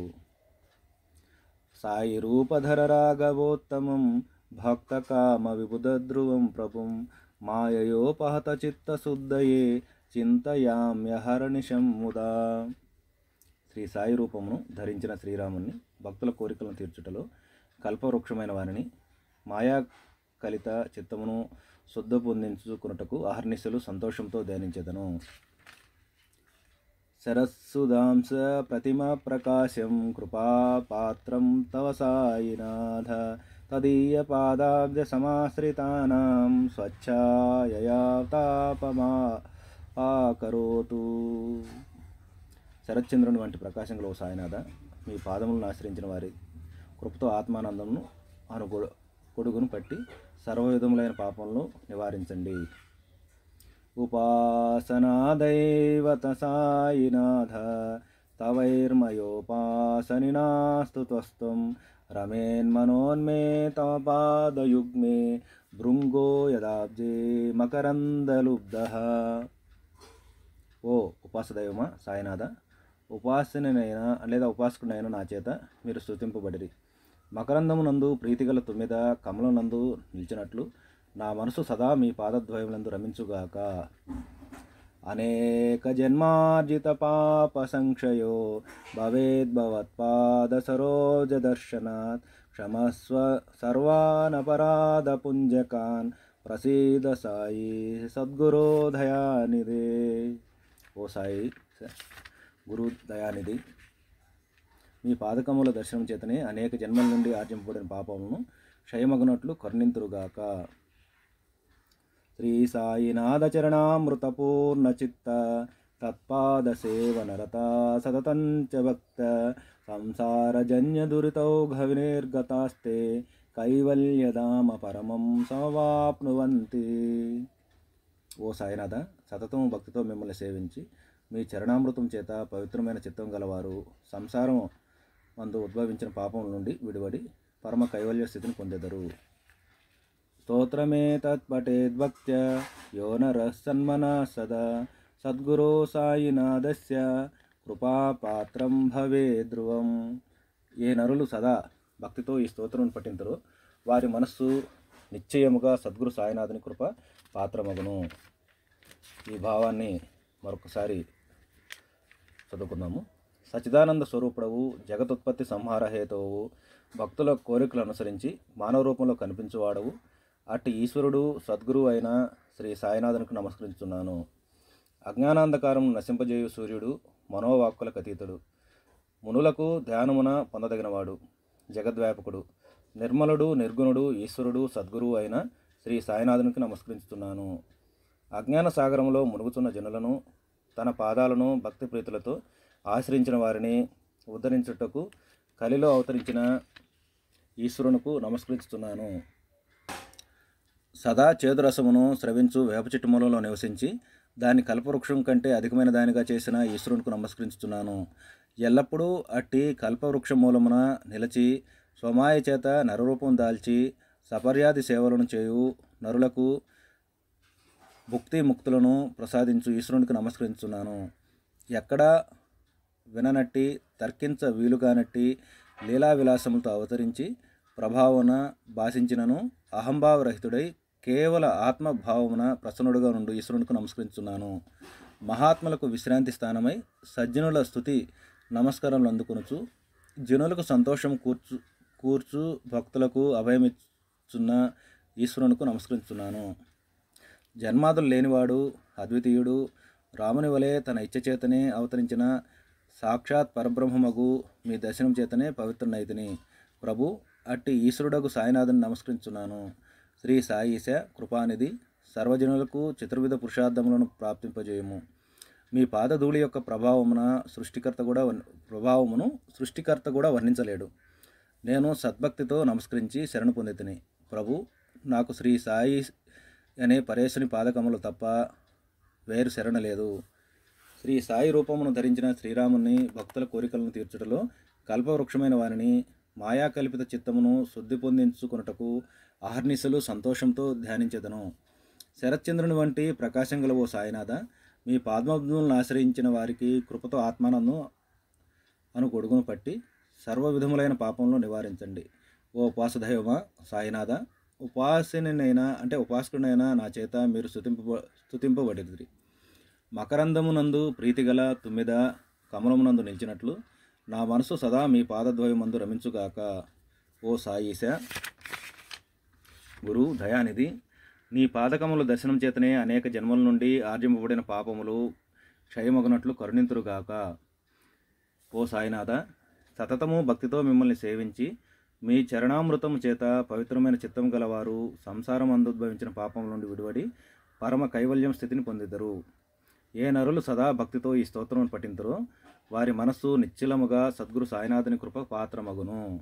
సాయి రూపధర రాఘవోత్తమం భక్త కామ విబుధధ్రువం ప్రభుం మాయయోపహత చిత్తశుద్ధయే చింతయామ్యహర్నిశం ముదా. శ్రీ సాయి రూపమును ధరించిన శ్రీరాముని భక్తుల కోరికలను తీర్చుటలో కల్పవృక్షమైన వారిని మాయా కలిత చిత్తమును శుద్ధ పొందించుకున్నటకు అహర్నిశలు సంతోషంతో ధ్యానించెదను. శరస్సుదాంస ప్రతిమ ప్రకాశం కృపాపాత్రం తవ సాయినాథ తదీయ పాదాబ్జ సమాశ్రితానాం స్వచ్ఛాయయా తాపమాకరోతు. శరత్చంద్రుని వంటి ప్రకాశంలో సాయినాథ, మీ పాదములను ఆశ్రయించిన వారి కృపతో ఆత్మానందమును కొడుగును పట్టి సర్వవిధములైన పాపములను నివారించండి. ఉపాసనా దైవత సాయినాథ తవైర్మయోపాసనినాస్తు త్వస్త్వం రమేన్మనోన్మే తవ పాదయుగ్మే భృంగో యదాబ్జే మకరందలుబ్ధః. ఓ ఉపాసదైవమా సాయినాథ, ఉపాసనైనా లేదా ఉపాసకునైనా నా చేత మీరు స్తుతింపబడిరి. మకరందమునందు ప్రీతిగల తుమ్మిద కమలనందు నిలిచినట్లు నా మనసు సదా మీ పాదద్వయములందు రమించుగాక. అనేక జన్మార్జిత పాప సంక్షయో భవేద్భవత్పాద సరోజ దర్శనాత్ క్షమస్వ సర్వానపరాధ పుంజకాన్ ప్రసీద సాయి సద్గురో దయానిధే. ఓ సాయి గురు దయానిధి, మీ పాదకముల దర్శనం చేతనే అనేక జన్మల నుండి ఆర్జింపబడిన పాపములను క్షయమగునట్లు కరుణింతురుగాక. శ్రీ సాయినాథ చరణామృతపూర్ణ చిత్త తత్పాద సేవనరత సతతంచ భక్త సంసారజన్య దురితౌఘ వినిర్గతాస్తే కైవల్యధామ పరమం సమవాప్నువంతి. ఓ సాయినాథ, సతతము భక్తితో మిమ్మల్ని సేవించి మీ చరణామృతం చేత పవిత్రమైన చిత్తం గలవారు సంసారం మందు ఉద్భవించిన పాపం నుండి విడివడి పరమ కైవల్య స్థితిని పొందెదరు. స్తోత్రమే తత్పఠేద్భక్త్య యో నరః సన్మనః సదా సద్గురో సాయినాథస్య కృపాపాత్రం భవే ధ్రువం. ఏ నరులు సదా భక్తితో ఈ స్తోత్రం పఠింతురో వారి మనస్సు నిశ్చయముగా సద్గురు సాయినాథుని కృప పాత్రమగును. ఈ భావాన్ని మరొకసారి చదువుకుందాము. సచిదానంద స్వరూపుడవు, జగతుత్పత్తి సంహార హేతువు, భక్తుల కోరికలు అనుసరించి మానవ రూపంలో కనిపించువాడవు అట్టి ఈశ్వరుడు సద్గురువు అయిన శ్రీ సాయినాథునికి నమస్కరిస్తున్నాను. అజ్ఞానాంధకారం నశింపజేయు సూర్యుడు, మనోవాక్కులకు అతీతుడు, మునులకు ధ్యానమున పొందదగినవాడు, జగద్వ్యాపకుడు, నిర్మలుడు, నిర్గుణుడు, ఈశ్వరుడు, సద్గురువు అయిన శ్రీ సాయినాథునికి నమస్కరిస్తున్నాను. అజ్ఞాన సాగరంలో మునుగుతున్న జనులను తన పాదాలను భక్తి ప్రీతులతో ఆశ్రయించిన వారిని ఉద్ధరించుటకు కలిలో అవతరించిన ఈశ్వరునికి నమస్కరిస్తున్నాను. సదా చేదురసమును స్రవించు వేప చెట్టు మూలంలో నివసించి దాన్ని కల్పవృక్షం కంటే అధికమైన దానిగా చేసిన ఈశ్వరునికి నమస్కరిస్తున్నాను. ఎల్లప్పుడూ అట్టి కల్పవృక్ష మూలమున నిలిచి స్వమాయ చేత నరరూపం దాల్చి సపర్యాది సేవలను చేయు నరులకు భుక్తి ముక్తులను ప్రసాదించు ఈశ్వరునికి నమస్కరిస్తున్నాను. ఎక్కడా విననట్టి తర్కించ వీలుగానట్టి లీలా విలాసములతో అవతరించి ప్రభావన భాషించినను అహంభావరహితుడై కేవల ఆత్మభావమున ప్రసన్నుడుగా నుండి ఈశ్వరునికి నమస్కరిస్తున్నాను. మహాత్ములకు విశ్రాంతి స్థానమై సజ్జనుల స్తుతి నమస్కారములు అందుకొనుచు జనులకు సంతోషం కూర్చు భక్తులకు అభయమిచ్చున్న ఈశ్వరునికి నమస్కరిస్తున్నాను. జన్మాదులు లేనివాడు, అద్వితీయుడు, రాముని వలె తన ఇచ్చ చేతనే అవతరించిన సాక్షాత్ పరబ్రహ్మమగు మీ దర్శనం చేతనే పవిత్రనైతిని. ప్రభు అట్టి ఈశ్వరుడకు సాయినాథుని నమస్కరించున్నాను. శ్రీ సాయిశ కృపానిధి, సర్వజనులకు చతుర్విధ పురుషార్థములను ప్రాప్తింపజేయము. మీ పాదధూళి యొక్క ప్రభావమును సృష్టికర్త కూడా వర్ణించలేడు. నేను సద్భక్తితో నమస్కరించి శరణు పొందితిని. ప్రభు నాకు శ్రీ సాయి అనే పరేశుని పాదకములు తప్ప వేరు శరణ లేదు. శ్రీ సాయి రూపమును ధరించిన శ్రీరాముని భక్తుల కోరికలను తీర్చుటలో కల్పవృక్షమైన వారిని మాయాకల్పిత చిత్తమును శుద్ధి పొందించుకొనుటకు అహర్నిశలు సంతోషంతో ధ్యానించెదను. శరత్చంద్రుని వంటి ప్రకాశం గల ఓ సాయినాథ, మీ పాద్మములను ఆశ్రయించిన వారికి కృపతో ఆత్మానందం అను గొడుగును పట్టి సర్వ విధములైన పాపంలో నివారించండి. ఓ ఉపాసదైవమా సాయినాథ, ఉపాసకునైనా నా చేత మీరు స్తుతింపబడిరి. మకరందమునందు ప్రీతిగల తుమ్మిద కమలమునందు నిలిచినట్లు నా మనసు సదా మీ పాదద్వయమందు రమించుగాక. ఓ సాయిశ గురు దయానిధి, నీ పాదకముల దర్శనం చేతనే అనేక జన్మల నుండి ఆర్జింపబడిన పాపములు క్షయమగునట్లు కరుణింతురుగాక. ఓ సాయినాథ, సతతము భక్తితో మిమ్మల్ని సేవించి మీ చరణామృతము చేత పవిత్రమైన చిత్తం గలవారు సంసారం అందుద్భవించిన పాపం నుండి విడివడి పరమ కైవల్యం స్థితిని పొందిద్దరు. ఏ నరులు సదా భక్తితో ఈ స్తోత్రమును పఠింతురో వారి మనస్సు నిశ్చలముగా సద్గురు సాయినాథుని కృప పాత్రమగును.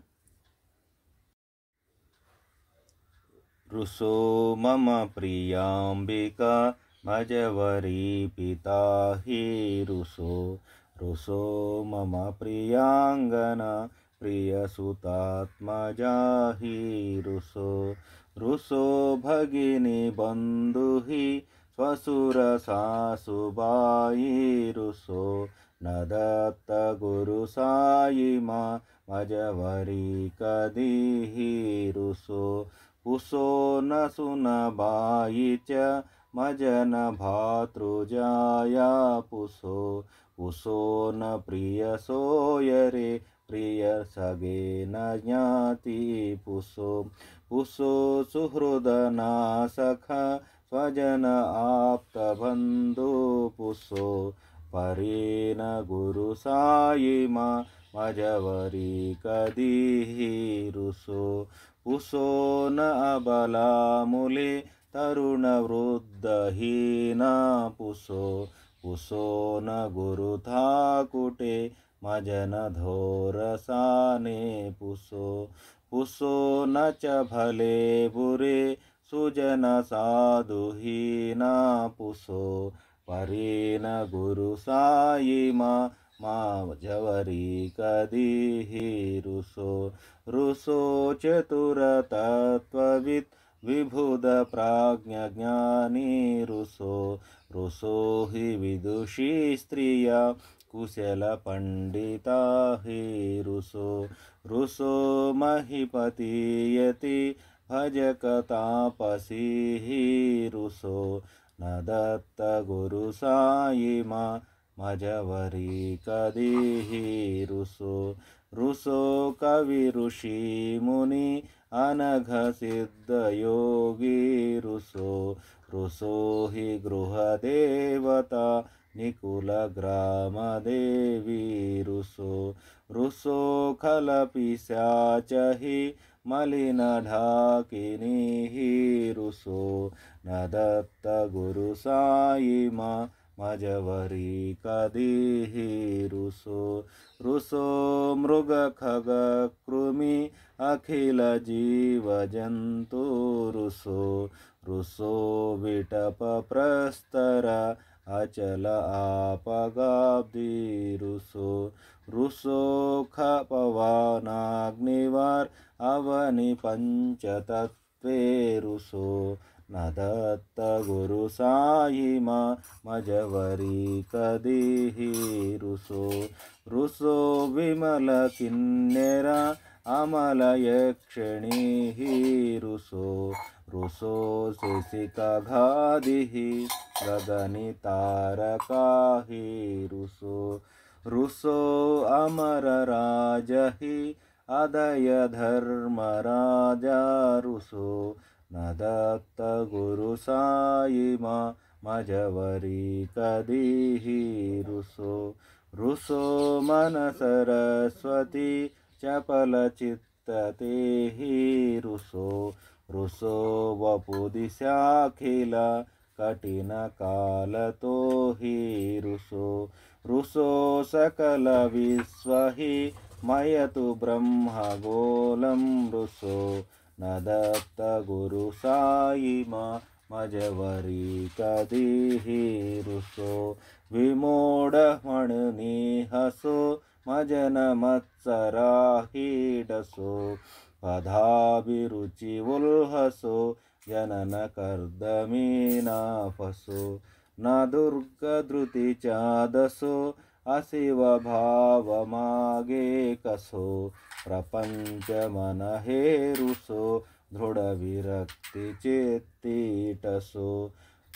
రుసో మమ ప్రియాంబికా మజవరీ పితా హి రుసో. రుసో మమ ప్రియాంగన ప్రియసుతాత్మజా హి రుసో. రుసో భగిని బంధు హి స్వసుర సాసుబాయి రుసో. నదత్త గురు సాయి మా మజవరీ కదిహి రుసో. పుసో నసున బాయి చ మజన భాతృజాయా పుసో. పుసో న ప్రియ సోయరే ప్రియ సగే న జ్ఞాతి పుసో. పుసో సుహృదనా సఖ స్వజన ఆప్త బంధు పుసో. పరేన గురు సాయి మా మజవరీ కదిహి రుసో. పుసో న అబలాములే తరుణ వృద్ధహీనా పుసో. పుసో న గురు థాకుటే మజన ధోరసానే పుసో. పుసో న చ భలే బురే సుజన సాధుహీనా పుసో. పరేన గురు సాయి మా మజవరీ కదిహి రుసో. రుసో చతుర తత్వవిత్ విబుధ ప్రాజ్ఞ జ్ఞాని రుసో. రుసో హి విదుషీ స్త్రియ కుశల పండితా హి రుసో. రుసో మహిపతియతి భజక తాపసీ హి రుసో. నదత్త గురు సాయి మా మజవరీ కదిహి రుసో. రుసో కవి ఋషి ముని అనఘ సిద్ధ యోగి రుసో. రుసో హి గృహ దేవత నికుల గ్రామ దేవి రుసో. రుసో ఖల పిశాచ హి మలిన ఢాకిని హి రుసో. నదత్త గురు సాయి మా మజవరీ కదిహి రుసో. రుసో మృగ ఖగ కృమి అఖిల జీవ జంతు రుసో. రుసో విటప ప్రస్తర అచల ఆపగాబ్ది రుసో. రుసో ఖపవనాగ్నివార్ అవని పంచతత్వే రుసో. నదత్త గురు సాయి మా మజవరీ కదిహి రుసో. రుసో విమల కిన్నెర అమల యక్షిణీ హి రుసో. రుసో శశిఖగాదిహి గగని తారకా హి రుసో. రుసో అమర రాజ హి అదయ ధర్మరాజా రుసో. నదత్త గురు సాయి మా మజవరీ కదిహి రుసో. రుసో మన సరస్వతి చపల చిత్తతే హి రుసో. రుసో వపు దిశాఖిల కఠిన కాలతో హి రుసో. రుసో సకల విశ్వ హి మయతు బ్రహ్మ గోళం రుసో. నదత్త గురు సాయి మా మజవరీ కదిహి రుసో. విమూఢమణి హసో మజన మత్సరాహీడసో. పదాభిరుచి ఉల్హసో జనన కర్దమీనాఫసో. న దుర్గ ధృతి చాదసో అశివ భావమాగే కసో. ప్రపంచ మన హేరుసో దృఢ విరక్తి చేత్తీటసో.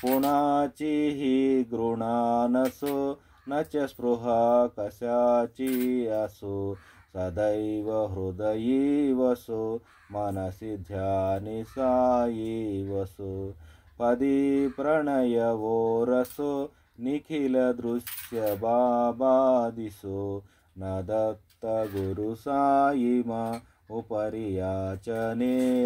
పునాచి హి గృణానసో నచ స్పృహా కశాచి అసో. సదైవ హృదయీ వసో మనసి ధ్యాని సాయి వసో. పది ప్రణయవో రసో నిఖిల దృశ్య బాబాదిశో న దత్త గురు సాయిమా ఉపరి యాచనేలారుసో.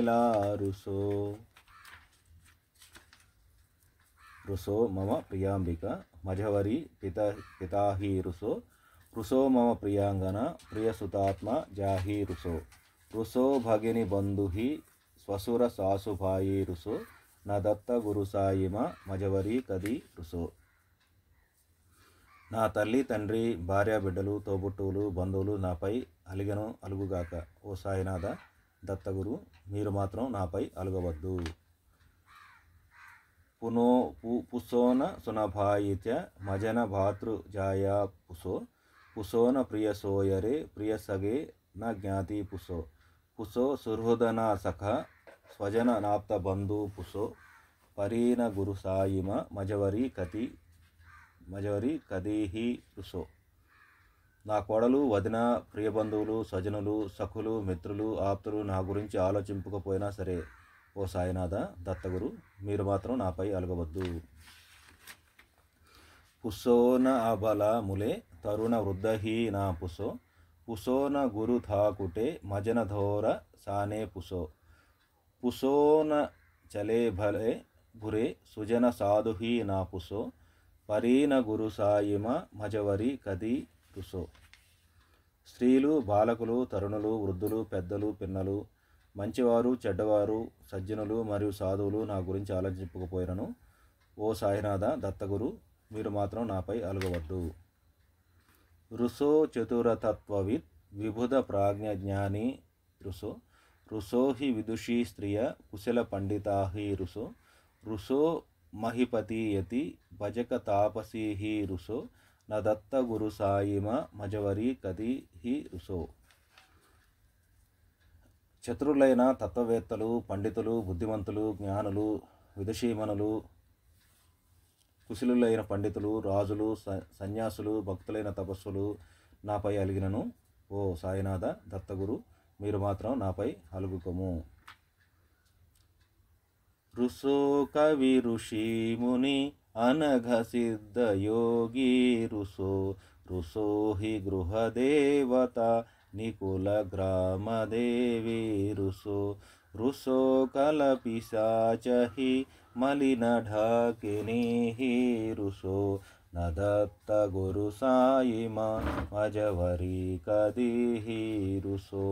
రుసో మమ ప్రియాంబిక మజవరి పితాహి రుసో. రుసో మమ ప్రియాంగన ప్రియసుతాత్మ జాహి రుసో. రుసో భగిని బంధుహి స్వసుర సాసుభాయి రుసో న దత్త గురు సాయిమ మజవరి కది రుసో. నా తల్లి తండ్రి భార్య బిడ్డలు తోబుట్టువులు బంధువులు నాపై అలిగను అలుగుగాక. ఓ సాయినాథ దత్తగురు మీరు మాత్రం నాపై అలుగవద్దు. పుసోన సునభాయిత్య మజన భాతృ జాయా పుసో. పుసోన ప్రియ సోయరే ప్రియ సగే న జ్ఞాతి పుసో. పుసో సుహృదన సఖ స్వజన నాప్త బంధు పుసో పరీన గురు సాయిమ మజవరి కదీహి రుసో. నా కోడలు వదిన ప్రియబంధువులు స్వజనులు సఖులు మిత్రులు ఆప్తులు నా గురించి ఆలోచింపకపోయినా సరే ఓ సాయినాథ దత్తగురు మీరు మాత్రం నాపై అలగవద్దు. పుసోన అబల ములే తరుణ వృద్ధహీ నా పుసో. పుసోన గురు థాకుటే మజన ధోర సానే పుసో. పుసోన చలే భలే భురే సుజన సాధుహీ నా పుసో పరీన గురు సాయిమ మజవరి కది రుసో. స్త్రీలు బాలకులు తరుణులు వృద్ధులు పెద్దలు పిన్నలు మంచివారు చెడ్డవారు సజ్జనులు మరియు సాధువులు నా గురించి ఆలోచింపకపోయినను ఓ సాయినాథ దత్తగురు మీరు మాత్రం నాపై అలుగవద్దు. రుసో చతురతత్వవిత్ విబుధ ప్రాజ్ఞ జ్ఞాని రుసో. రుసో హి విదుషీ స్త్రియ కుశల పండితాహి రుసో. రుసో మహిపతి యతి భజక తాపసీ రుసో న దత్త గురు సాయిమ మజవరి కది హి రుసో. చతురులైన తత్వవేత్తలు పండితులు బుద్ధిమంతులు జ్ఞానులు విదుషీమణులు కుశలులైన పండితులు రాజులు సన్యాసులు భక్తులైన తపస్సులు నాపై అలిగినను ఓ సాయినాథ దత్తగురు మీరు మాత్రం నాపై అలుగుకము. రుసో కవి ఋషి ముని అనఘ సిద్ధ యోగి రుసో. రుసో హి గృహదేవత నికుల గ్రామదేవి రుసో. రుసో కలపిశాచహి మలిన ఢాకిని రుసో న దత్త గురు సాయిమ మజవరి కదిహి రుసో.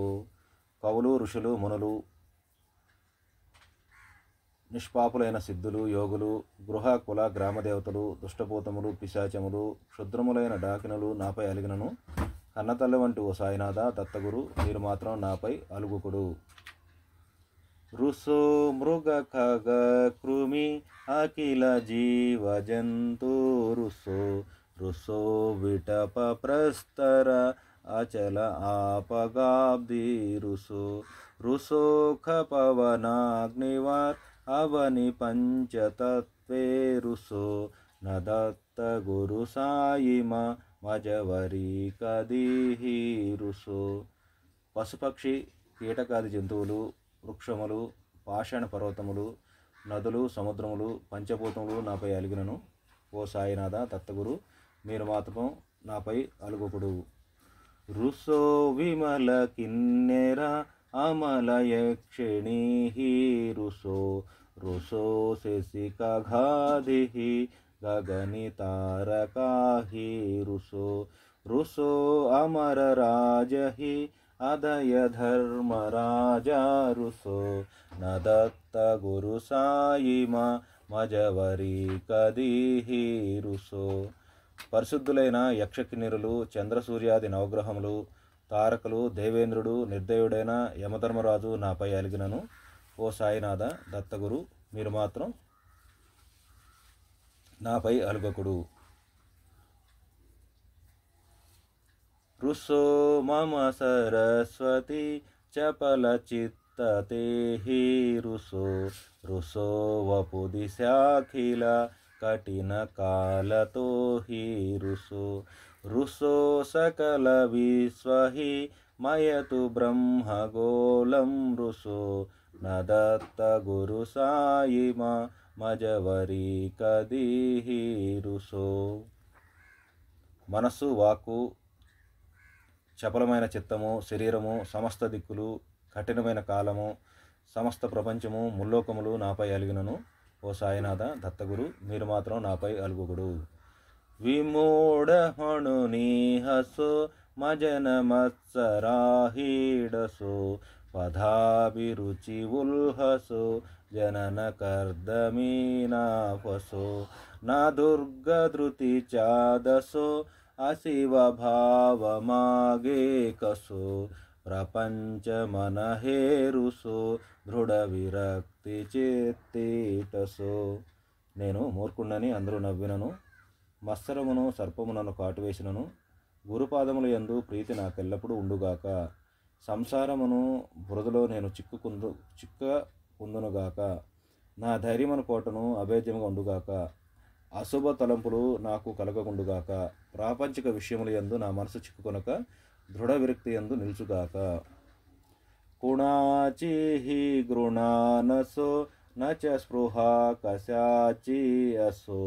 కవులు ఋషులు మునులు నిష్పాపులైన సిద్ధులు యోగులు గృహ కుల గ్రామదేవతలు దుష్టభూతములు పిశాచములు క్షుద్రములైన డాకినులు నాపై అలిగినను కన్నతల్లి వంటి ఓ సాయినాథ దత్తగురు మీరు మాత్రం నాపై అలుగుకుడు. రుసో మృగ ఖగ కృమి అఖిల జీవ జంతు రుసో. రుసో విటప ప్రస్తర అచల ఆపగాబ్ది రుసో. రుసో ఖపవనాగ్నివార్ అవని పంచతత్వే రుసో న దత్త గురు సాయిమ మజవరి కదిహి రుసో. పశుపక్షి కీటకాది జంతువులు వృక్షములు పాషాణ పర్వతములు నదులు సముద్రములు పంచభూతములు నాపై అలిగినను ఓ సాయినాథ దత్తగురు మీరు మాత్రం నాపై అలుగుకుడు. రుసో విమల కిన్నెర అమల యక్షిణీ రుసో. రుసో శశిఖాధిహి గగని తారకాహి రుసో. రుసో అమర రాజహి అదయ ధర్మరాజా రుసో న దత్త గురు సాయిమ మజవరి కదిహి రుసో. పరిశుద్ధులైన యక్షకిన్నెరులు చంద్రసూర్యాది నవగ్రహములు తారకులు దేవేంద్రుడు నిర్దయుడైన యమధర్మరాజు నాపై అలిగినను ఓ సాయినాథ దత్తగురు మీరు మాత్రం నాపై అలుగకుడు. రుసో మమ సరస్వతి చపల చిత్తతేహి రుసో. రుసో వపుదిశాఖిల కఠిన కాలతో హి రుసో. రుసో సకల విశ్వహి మయతు బ్రహ్మగోళం రుసో న దత్త గురు సాయిమ మజవరి కదీహిరుసో. మనస్సు, వాక్కు, చపలమైన చిత్తము, శరీరము, సమస్త దిక్కులు, కఠినమైన కాలము, సమస్త ప్రపంచము, ముల్లోకములు నాపై అలిగినను ఓ సాయినాథ దత్తగురు మీరు మాత్రం నాపై అలుగుగుడు. విమూఢమణు నీహసో మజన మత్సరాహీడసో పదాభిరుచి ఉల్హసో జనన కర్దమీనాఫసో నా దుర్గధృతి చాదసో అశివ భావమాగేకసో ప్రపంచ మనహేరుసో దృఢ విరక్తి చేత్తేటసో. నేను మూర్ఖుండని అందరూ నవ్వినను, మత్సరమును సర్పమునను కాటువేసినను, గురుపాదముల యందు ప్రీతి నాకెల్లప్పుడూ ఉండుగాక. సంసారమును బురదలో నేను చిక్కకుందునుగాక. నా ధైర్యమును కోటను అభేద్యముగా ఉండుగాక. అశుభ తలంపులు నాకు కలగకుండుగాక. ప్రాపంచిక విషయముల యందు నా మనసు చిక్కుకొనక దృఢ విరక్తి యందు నిలుచుగాక. కుణాచిహి గృణానసో నచ స్పృహా కశాచి అసో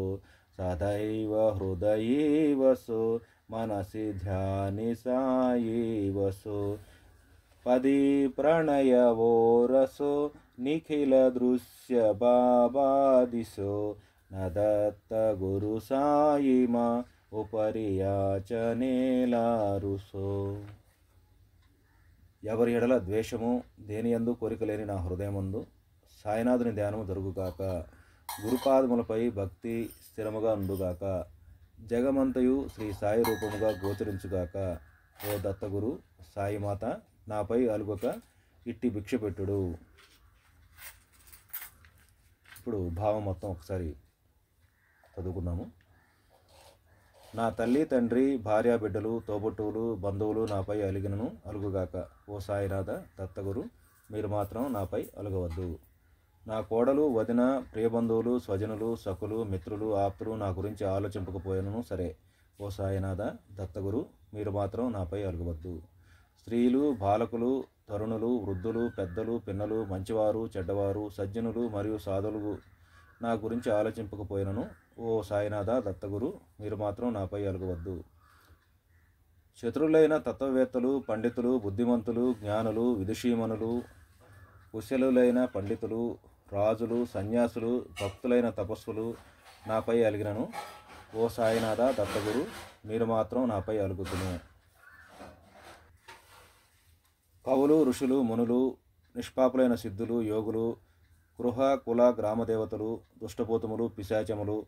సదైవ హృదయీవసో మనసి ధ్యాని సాయీవసో పది ప్రణయవోరసో నిఖిల దృశ్య బాబాదిశో నదత్త గురు సాయిమా ఉపరియాచనేలారుసో. ఎవరి ఎడల ద్వేషము, దేనియందు కోరిక లేని నా హృదయమందు సాయినాథుని ధ్యానము జరుగుగాక. గురుపాదములపై భక్తి స్థిరముగా ఉండుగాక. జగమంతయు శ్రీ సాయి రూపముగా గోచరించుగాక. ఓ దత్తగురు సాయిమాత నాపై అలుగక ఇట్టి భిక్ష పెట్టుడు. ఇప్పుడు భావం మొత్తం ఒకసారి చదువుకుందాము. నా తల్లి, తండ్రి, భార్య, బిడ్డలు, తోబుట్టువులు, బంధువులు నాపై అలిగినను అలుగుగాక. ఓ సాయినాథ దత్తగురు మీరు మాత్రం నాపై అలగవద్దు. నా కోడలు, వదిన, ప్రియబంధువులు, స్వజనులు, సఖులు, మిత్రులు, ఆప్తులు నా గురించి ఆలోచింపకపోయినను సరే, ఓ సాయినాథ దత్తగురు మీరు మాత్రం నాపై అలగవద్దు. స్త్రీలు, బాలకులు, తరుణులు, వృద్ధులు, పెద్దలు, పిన్నలు, మంచివారు, చెడ్డవారు, సజ్జనులు మరియు సాధులు నా గురించి ఆలోచింపకపోయినను ఓ సాయినాథ దత్తగురు మీరు మాత్రం నాపై అలగవద్దు. శత్రులైన తత్వవేత్తలు, పండితులు, బుద్ధిమంతులు, జ్ఞానులు, విదుషీమణులు, కుశలులైన పండితులు, రాజులు, సన్యాసులు, భక్తులైన తపస్సులు నాపై అలిగినను ఓ సాయినాథ దత్తగురు మీరు మాత్రం నాపై అలుగుతును. కవులు, ఋషులు, మునులు, నిష్పాపులైన సిద్ధులు, యోగులు, గృహ, కుల, గ్రామదేవతలు, దుష్టపోతములు, పిశాచములు,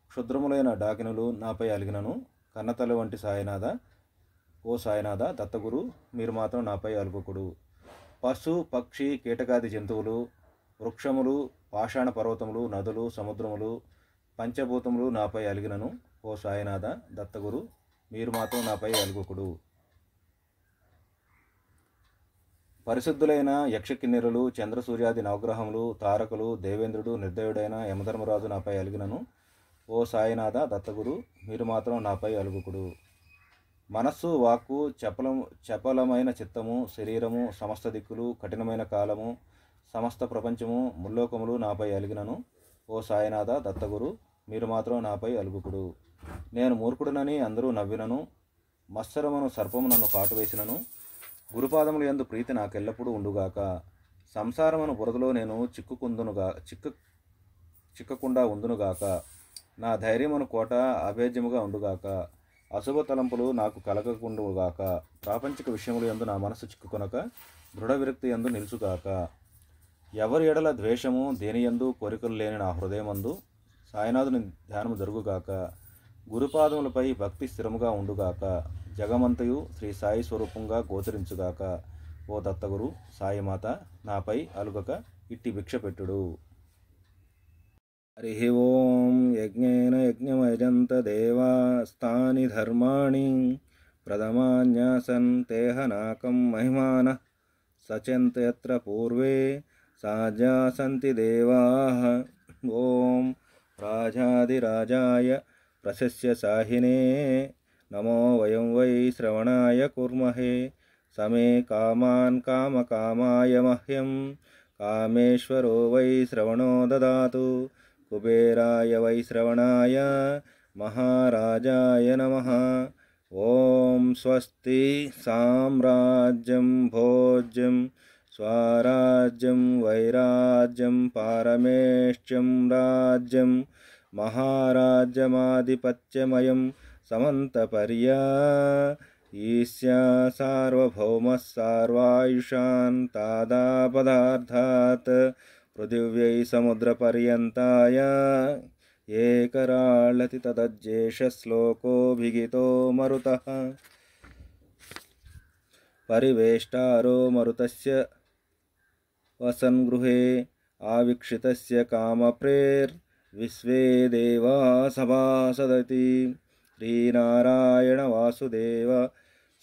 క్షుద్రములైన డాకినులు నాపై అలిగినను కన్నతల్లి వంటి సాయినాథ ఓ సాయినాథ దత్తగురు మీరు మాత్రం నాపై అలుగుకుడు. పశు, పక్షి, కీటకాది జంతువులు, వృక్షములు, పాషాణ పర్వతములు, నదులు, సముద్రములు, పంచభూతములు నాపై అలిగినను ఓ సాయినాథ దత్తగురు మీరు మాత్రం నాపై అలుగుకుడు. పరిశుద్ధులైన యక్షకిన్నెరులు, చంద్రసూర్యాది నవగ్రహములు, తారకులు, దేవేంద్రుడు, నిర్దయుడైన యమధర్మరాజు నాపై అలిగినను ఓ సాయినాథ దత్తగురు మీరు మాత్రం నాపై అలుగుకుడు. మనస్సు, వాక్కు, చపలమైన చిత్తము, శరీరము, సమస్త దిక్కులు, కఠినమైన కాలము, సమస్త ప్రపంచము, ముల్లోకములు నాపై అలిగినను ఓ సాయినాథ దత్తగురు మీరు మాత్రం నాపై అలుగుకుడు. నేను మూర్ఖుడునని అందరూ నవ్వినను, మత్సరమును సర్పము నన్ను కాటువేసినను, గురుపాదముల యందు ప్రీతి నాకెల్లప్పుడూ ఉండుగాక. సంసారమును బురదలో నేను చిక్కకుండా ఉందునుగాక. నా ధైర్యమును కోట అభేద్యముగా ఉండుగాక. అశుభ తలంపులు నాకు కలగకుండుగాక. ప్రాపంచిక విషయముల యందు నా మనసు చిక్కుకొనక దృఢ విరక్తి యందు నిలుచుగాక. ఎవరి ఎడల ద్వేషము, దేనియందు కోరికలు లేని నా హృదయమందు సాయినాథుని ధ్యానము జరుగుగాక. గురుపాదములపై భక్తి స్థిరముగా ఉండుగాక. జగమంతయు శ్రీ సాయి స్వరూపంగా గోచరించుగాక. ఓ దత్తగురు సాయిమాత నాపై అలుగక ఇట్టి భిక్ష పెట్టుడు. హరి ఓం. యజ్ఞేన యజ్ఞమయజంత దేవాస్తాని ధర్మాణి ప్రథమాన్యాసన్ తేహనాకం మహిమానః సచంత యత్ర పూర్వే సాజాసంతి దేవాః. ఓం రాజాదిరాజాయ ప్రశస్య సాహినే నమో వయం వై శ్రవణాయ కుర్మహే. సమే కామాన్ కామకామాయ మహ్యం కామేశ్వరో వై శ్రవణో దదాతు. కుబేరాయ వైశ్రవణాయ మహారాజాయ నమః. ఓం స్వస్తి సామ్రాజ్యం భోజ్యం స్వరాజ్యం వైరాజ్యం పారమేష్ట్యం రాజ్యం మహారాజ్యమాధిపత్యమయం సమంతపర్యా ఈశా సార్వభౌమः సర్వాయుషాన్ తాదాపదార్థాత్ పృథివ్యై సముద్రపర్యంతాయ ఏకరాళతి తదజ్జేష శ్లోకోభిగితో మరుతః. పరివేష్టారో మరుతస్య వసన్గృహే ఆవిక్షితస్య కామప్రేర్విశ్వే దేవా సభాసదతి. శ్రీనారాయణ వాసుదేవ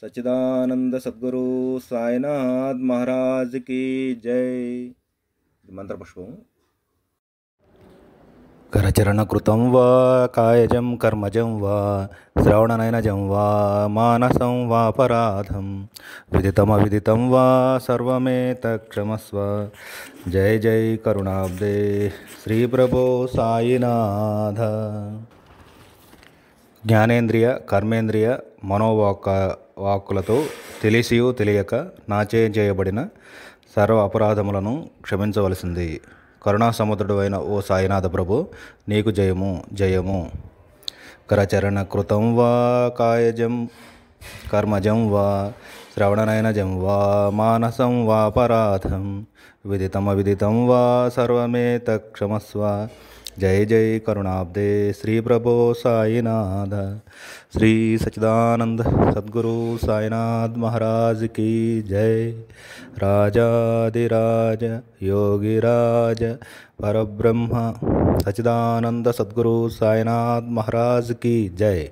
సచ్చిదానంద సద్గురు సాయినాథ్ మహారాజ్ కీ జై. మంత్రపుష్పం. కరచరణకృతం వా కాయజం కర్మజం వా శ్రవణనయనజం వా మానసం వాపరాధం విదితమవిదితం వా సర్వమేతక్షమస్వ. జై జై కరుణాబ్దే శ్రీ ప్రభో సాయినాథ. జ్ఞానేంద్రియ కర్మేంద్రియ వాక్కులతో తెలిసియో తెలియక నాచే చేయబడిన సర్వ అపరాధములను క్షమించవలసింది. కరుణా సముద్రుడు అయిన ఓ సాయినాథ ప్రభు, నీకు జయము జయము. కరచరణ కృతం వా కాయజం కర్మజం వా శ్రవణనయనజం వా మానసం వాపరాధం విదితమవిదితం వా సర్వమేతక్షమస్వ. జై జై కరుణాబ్దే శ్రీ ప్రభో సాయినాథ. శ్రీ సచ్చిదానంద సద్గురు సాయినాథ్ మహారాజ్ కీ జై. రాజాదిరాజ యోగిరాజ పరబ్రహ్మ సచ్చిదానంద సద్గురు సాయినాథ్ మహారాజ్ కీ జై.